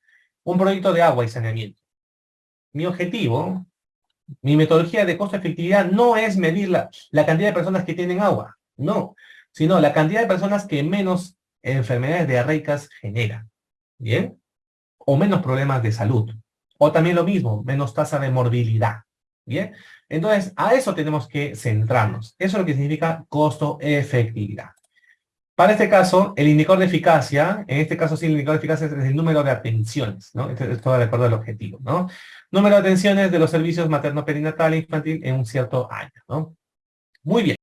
Un proyecto de agua y saneamiento. Mi objetivo, mi metodología de costo-efectividad no es medir la cantidad de personas que tienen agua, no, sino la cantidad de personas que menos enfermedades diarreicas generan, ¿bien? O menos problemas de salud. O también lo mismo, menos tasa de morbilidad, ¿bien? Entonces, a eso tenemos que centrarnos. Eso es lo que significa costo-efectividad. Para este caso, el indicador de eficacia, en este caso sí, el indicador de eficacia es el número de atenciones, ¿no? Esto de acuerdo al objetivo, ¿no? Número de atenciones de los servicios materno-perinatal e infantil en un cierto año, ¿no? Muy bien.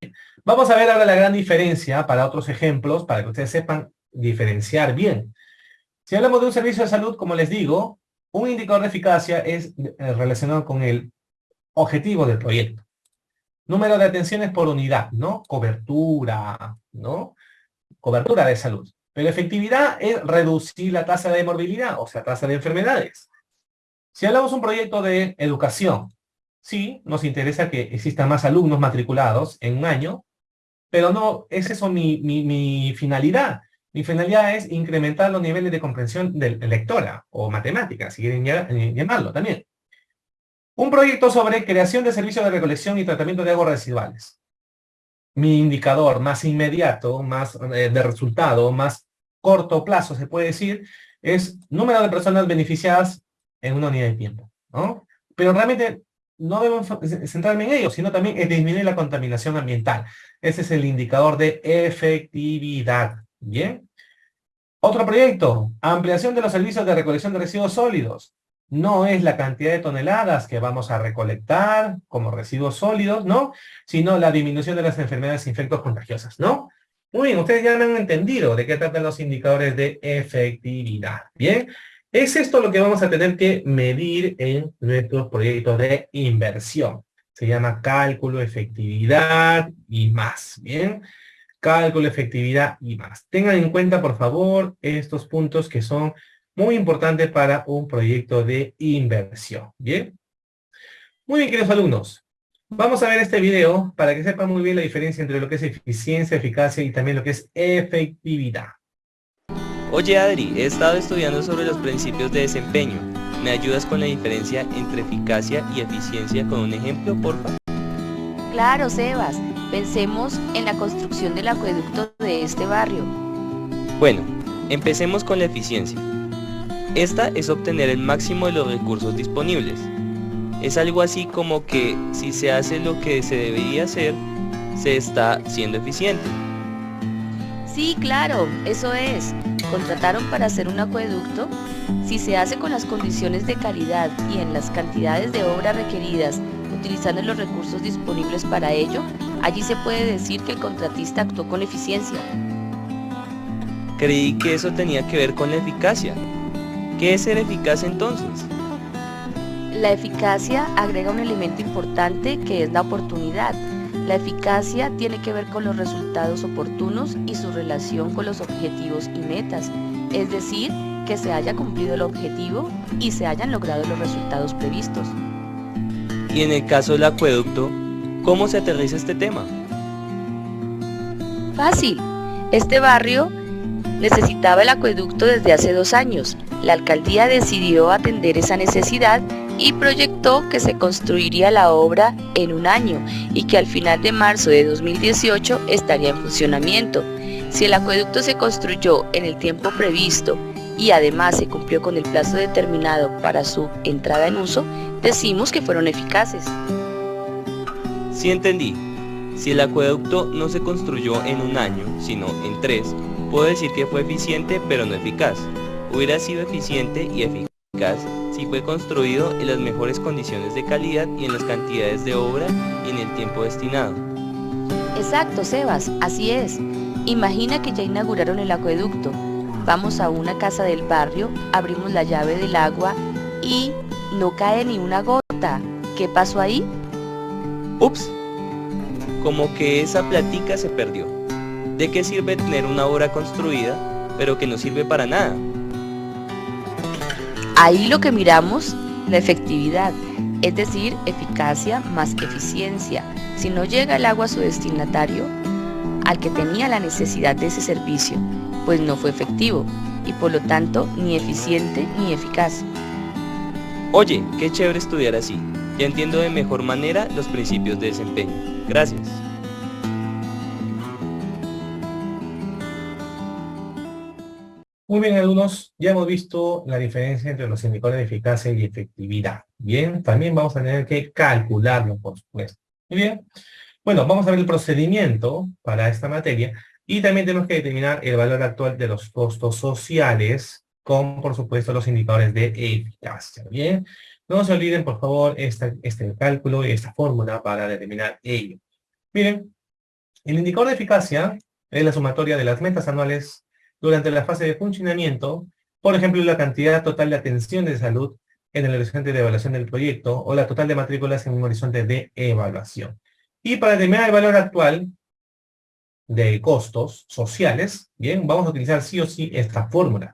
Vamos a ver ahora la gran diferencia para otros ejemplos, para que ustedes sepan diferenciar bien. Si hablamos de un servicio de salud, como les digo, un indicador de eficacia es relacionado con el objetivo del proyecto. Número de atenciones por unidad, ¿no? Cobertura, ¿no? Cobertura de salud. Pero efectividad es reducir la tasa de morbilidad, o sea, tasa de enfermedades. Si hablamos de un proyecto de educación, sí, nos interesa que existan más alumnos matriculados en un año, pero no es eso mi finalidad. Mi finalidad es incrementar los niveles de comprensión del lectora o matemática, si quieren llamarlo también. Un proyecto sobre creación de servicios de recolección y tratamiento de aguas residuales. Mi indicador más inmediato, más de resultado, más corto plazo, se puede decir, es número de personas beneficiadas en una unidad de tiempo, ¿no? Pero realmente no debemos centrarme en ello, sino también en disminuir la contaminación ambiental. Ese es el indicador de efectividad, ¿bien? Otro proyecto, ampliación de los servicios de recolección de residuos sólidos. No es la cantidad de toneladas que vamos a recolectar como residuos sólidos, ¿no? Sino la disminución de las enfermedades infectos contagiosas, ¿no? Muy bien, ustedes ya me han entendido de qué tratan los indicadores de efectividad, ¿bien? Es esto lo que vamos a tener que medir en nuestros proyectos de inversión. Se llama cálculo, efectividad y más, ¿bien? Cálculo, efectividad y más. Tengan en cuenta, por favor, estos puntos que son muy importantes para un proyecto de inversión, ¿bien? Muy bien, queridos alumnos. Vamos a ver este video para que sepan muy bien la diferencia entre lo que es eficiencia, eficacia y también lo que es efectividad. Oye Adri, he estado estudiando sobre los principios de desempeño. ¿Me ayudas con la diferencia entre eficacia y eficiencia con un ejemplo, porfa? Claro, Sebas. Pensemos en la construcción del acueducto de este barrio. Bueno, empecemos con la eficiencia. Esta es obtener el máximo de los recursos disponibles. Es algo así como que si se hace lo que se debería hacer, se está siendo eficiente. Sí, claro, eso es. Contrataron para hacer un acueducto. Si se hace con las condiciones de calidad y en las cantidades de obra requeridas, utilizando los recursos disponibles para ello, allí se puede decir que el contratista actuó con eficiencia. Creí que eso tenía que ver con la eficacia. ¿Qué es ser eficaz entonces? La eficacia agrega un elemento importante que es la oportunidad. La eficacia tiene que ver con los resultados oportunos y su relación con los objetivos y metas, es decir, que se haya cumplido el objetivo y se hayan logrado los resultados previstos. Y en el caso del acueducto, ¿cómo se aterriza este tema? Fácil. Este barrio necesitaba el acueducto desde hace 2 años. La alcaldía decidió atender esa necesidad y proyectó que se construiría la obra en 1 año y que al final de marzo de 2018 estaría en funcionamiento. Si el acueducto se construyó en el tiempo previsto y además se cumplió con el plazo determinado para su entrada en uso, decimos que fueron eficaces. Sí entendí. Si el acueducto no se construyó en 1 año, sino en 3, puedo decir que fue eficiente pero no eficaz. Hubiera sido eficiente y eficaz si fue construido en las mejores condiciones de calidad y en las cantidades de obra y en el tiempo destinado. Exacto, Sebas, así es. Imagina que ya inauguraron el acueducto. Vamos a una casa del barrio, abrimos la llave del agua y no cae ni una gota. ¿Qué pasó ahí? Ups, como que esa platica se perdió. ¿De qué sirve tener una obra construida, pero que no sirve para nada? Ahí lo que miramos, la efectividad, es decir, eficacia más eficiencia. Si no llega el agua a su destinatario, al que tenía la necesidad de ese servicio, pues no fue efectivo y por lo tanto ni eficiente ni eficaz. Oye, qué chévere estudiar así. Ya entiendo de mejor manera los principios de desempeño. Gracias. Muy bien, alumnos, ya hemos visto la diferencia entre los indicadores de eficacia y efectividad. Bien, también vamos a tener que calcularlo, por supuesto. Muy bien. Bueno, vamos a ver el procedimiento para esta materia y también tenemos que determinar el valor actual de los costos sociales con, por supuesto, los indicadores de eficacia. Bien, no se olviden, por favor, este cálculo y esta fórmula para determinar ello. Miren, el indicador de eficacia es la sumatoria de las metas anuales durante la fase de funcionamiento, por ejemplo, la cantidad total de atención de salud en el horizonte de evaluación del proyecto o la total de matrículas en un horizonte de evaluación. Y para determinar el valor actual de costos sociales, bien, vamos a utilizar sí o sí esta fórmula,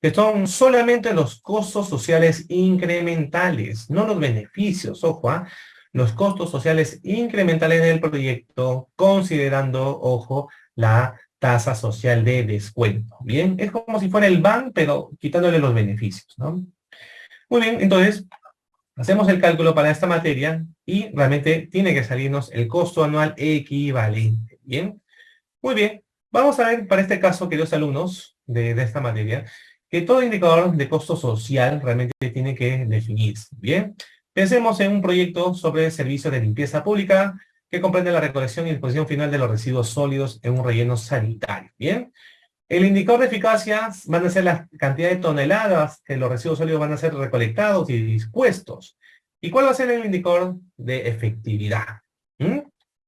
que son solamente los costos sociales incrementales, no los beneficios, ojo, los costos sociales incrementales del proyecto, considerando, ojo, la tasa social de descuento. Bien, es como si fuera el BAN, pero quitándole los beneficios, ¿no? Muy bien, entonces, hacemos el cálculo para esta materia y realmente tiene que salirnos el costo anual equivalente. Bien, muy bien. Vamos a ver para este caso, queridos alumnos de esta materia, que todo indicador de costo social realmente tiene que definirse. Bien, pensemos en un proyecto sobre servicios de limpieza pública que comprende la recolección y disposición final de los residuos sólidos en un relleno sanitario. Bien, el indicador de eficacia van a ser la cantidad de toneladas que los residuos sólidos van a ser recolectados y dispuestos. ¿Y cuál va a ser el indicador de efectividad?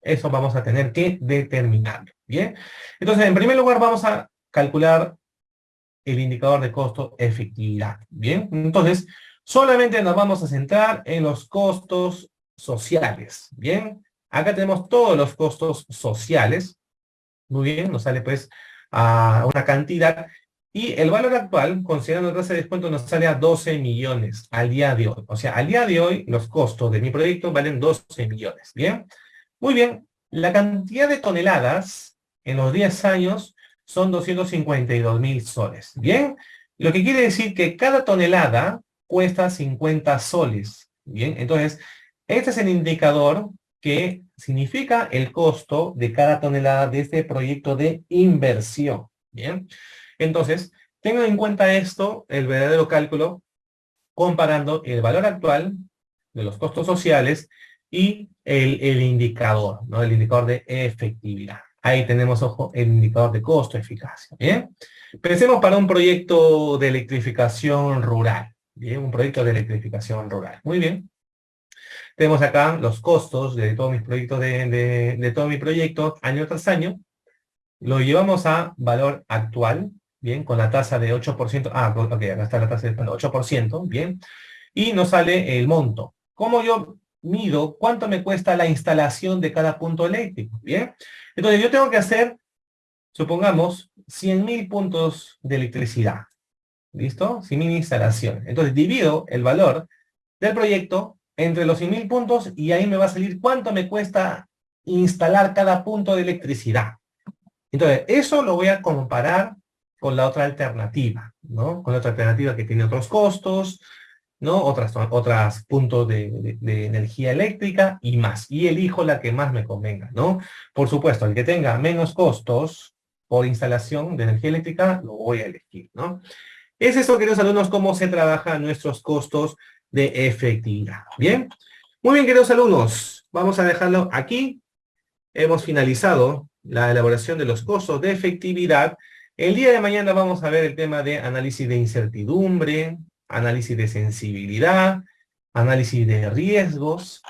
Eso vamos a tener que determinarlo. Bien, entonces en primer lugar vamos a calcular el indicador de costo-efectividad. Bien, entonces solamente nos vamos a centrar en los costos sociales. Bien, acá tenemos todos los costos sociales. Muy bien, nos sale pues a una cantidad. Y el valor actual, considerando la tasa de descuento, nos sale a 12 millones al día de hoy. O sea, al día de hoy los costos de mi proyecto valen 12 millones. Bien, muy bien. La cantidad de toneladas en los 10 años son 252.000 soles. Bien, lo que quiere decir que cada tonelada cuesta 50 soles. Bien, entonces, este es el indicador que significa el costo de cada tonelada de este proyecto de inversión. Bien, entonces, tengan en cuenta esto, el verdadero cálculo, comparando el valor actual de los costos sociales y el indicador, ¿no? El indicador de efectividad. Ahí tenemos, ojo, el indicador de costo-eficacia. Bien, pensemos para un proyecto de electrificación rural. Bien, un proyecto de electrificación rural. Muy bien. Tenemos acá los costos de todos mis proyectos, de todo mi proyecto, año tras año. Lo llevamos a valor actual, bien, con la tasa de 8%. Ok, acá está la tasa de 8%, bien. Y nos sale el monto. ¿Cómo yo mido cuánto me cuesta la instalación de cada punto eléctrico? Bien. Entonces yo tengo que hacer, supongamos, 100.000 puntos de electricidad. ¿Listo? 100.000 instalaciones. Entonces divido el valor del proyecto entre los 100.000 puntos y ahí me va a salir cuánto me cuesta instalar cada punto de electricidad. Entonces, eso lo voy a comparar con la otra alternativa, ¿no? Con la otra alternativa que tiene otros costos, ¿no? Otros puntos de energía eléctrica y más. Y elijo la que más me convenga, ¿no? Por supuesto, el que tenga menos costos por instalación de energía eléctrica, lo voy a elegir, ¿no? Es eso, queridos alumnos, cómo se trabajan nuestros costos de efectividad. ¿Bien? Muy bien, queridos alumnos. Vamos a dejarlo aquí. Hemos finalizado la elaboración de los costos de efectividad. El día de mañana vamos a ver el tema de análisis de incertidumbre, análisis de sensibilidad, análisis de riesgos.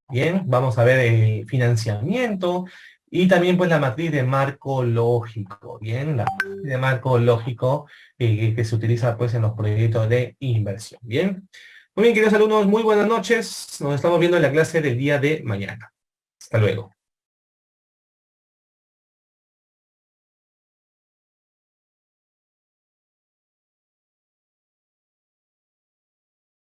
Bien, vamos a ver el financiamiento y también pues la matriz de marco lógico. Bien, la matriz de marco lógico que se utiliza pues en los proyectos de inversión. Bien, muy bien, queridos alumnos, muy buenas noches. Nos estamos viendo en la clase del día de mañana. Hasta luego.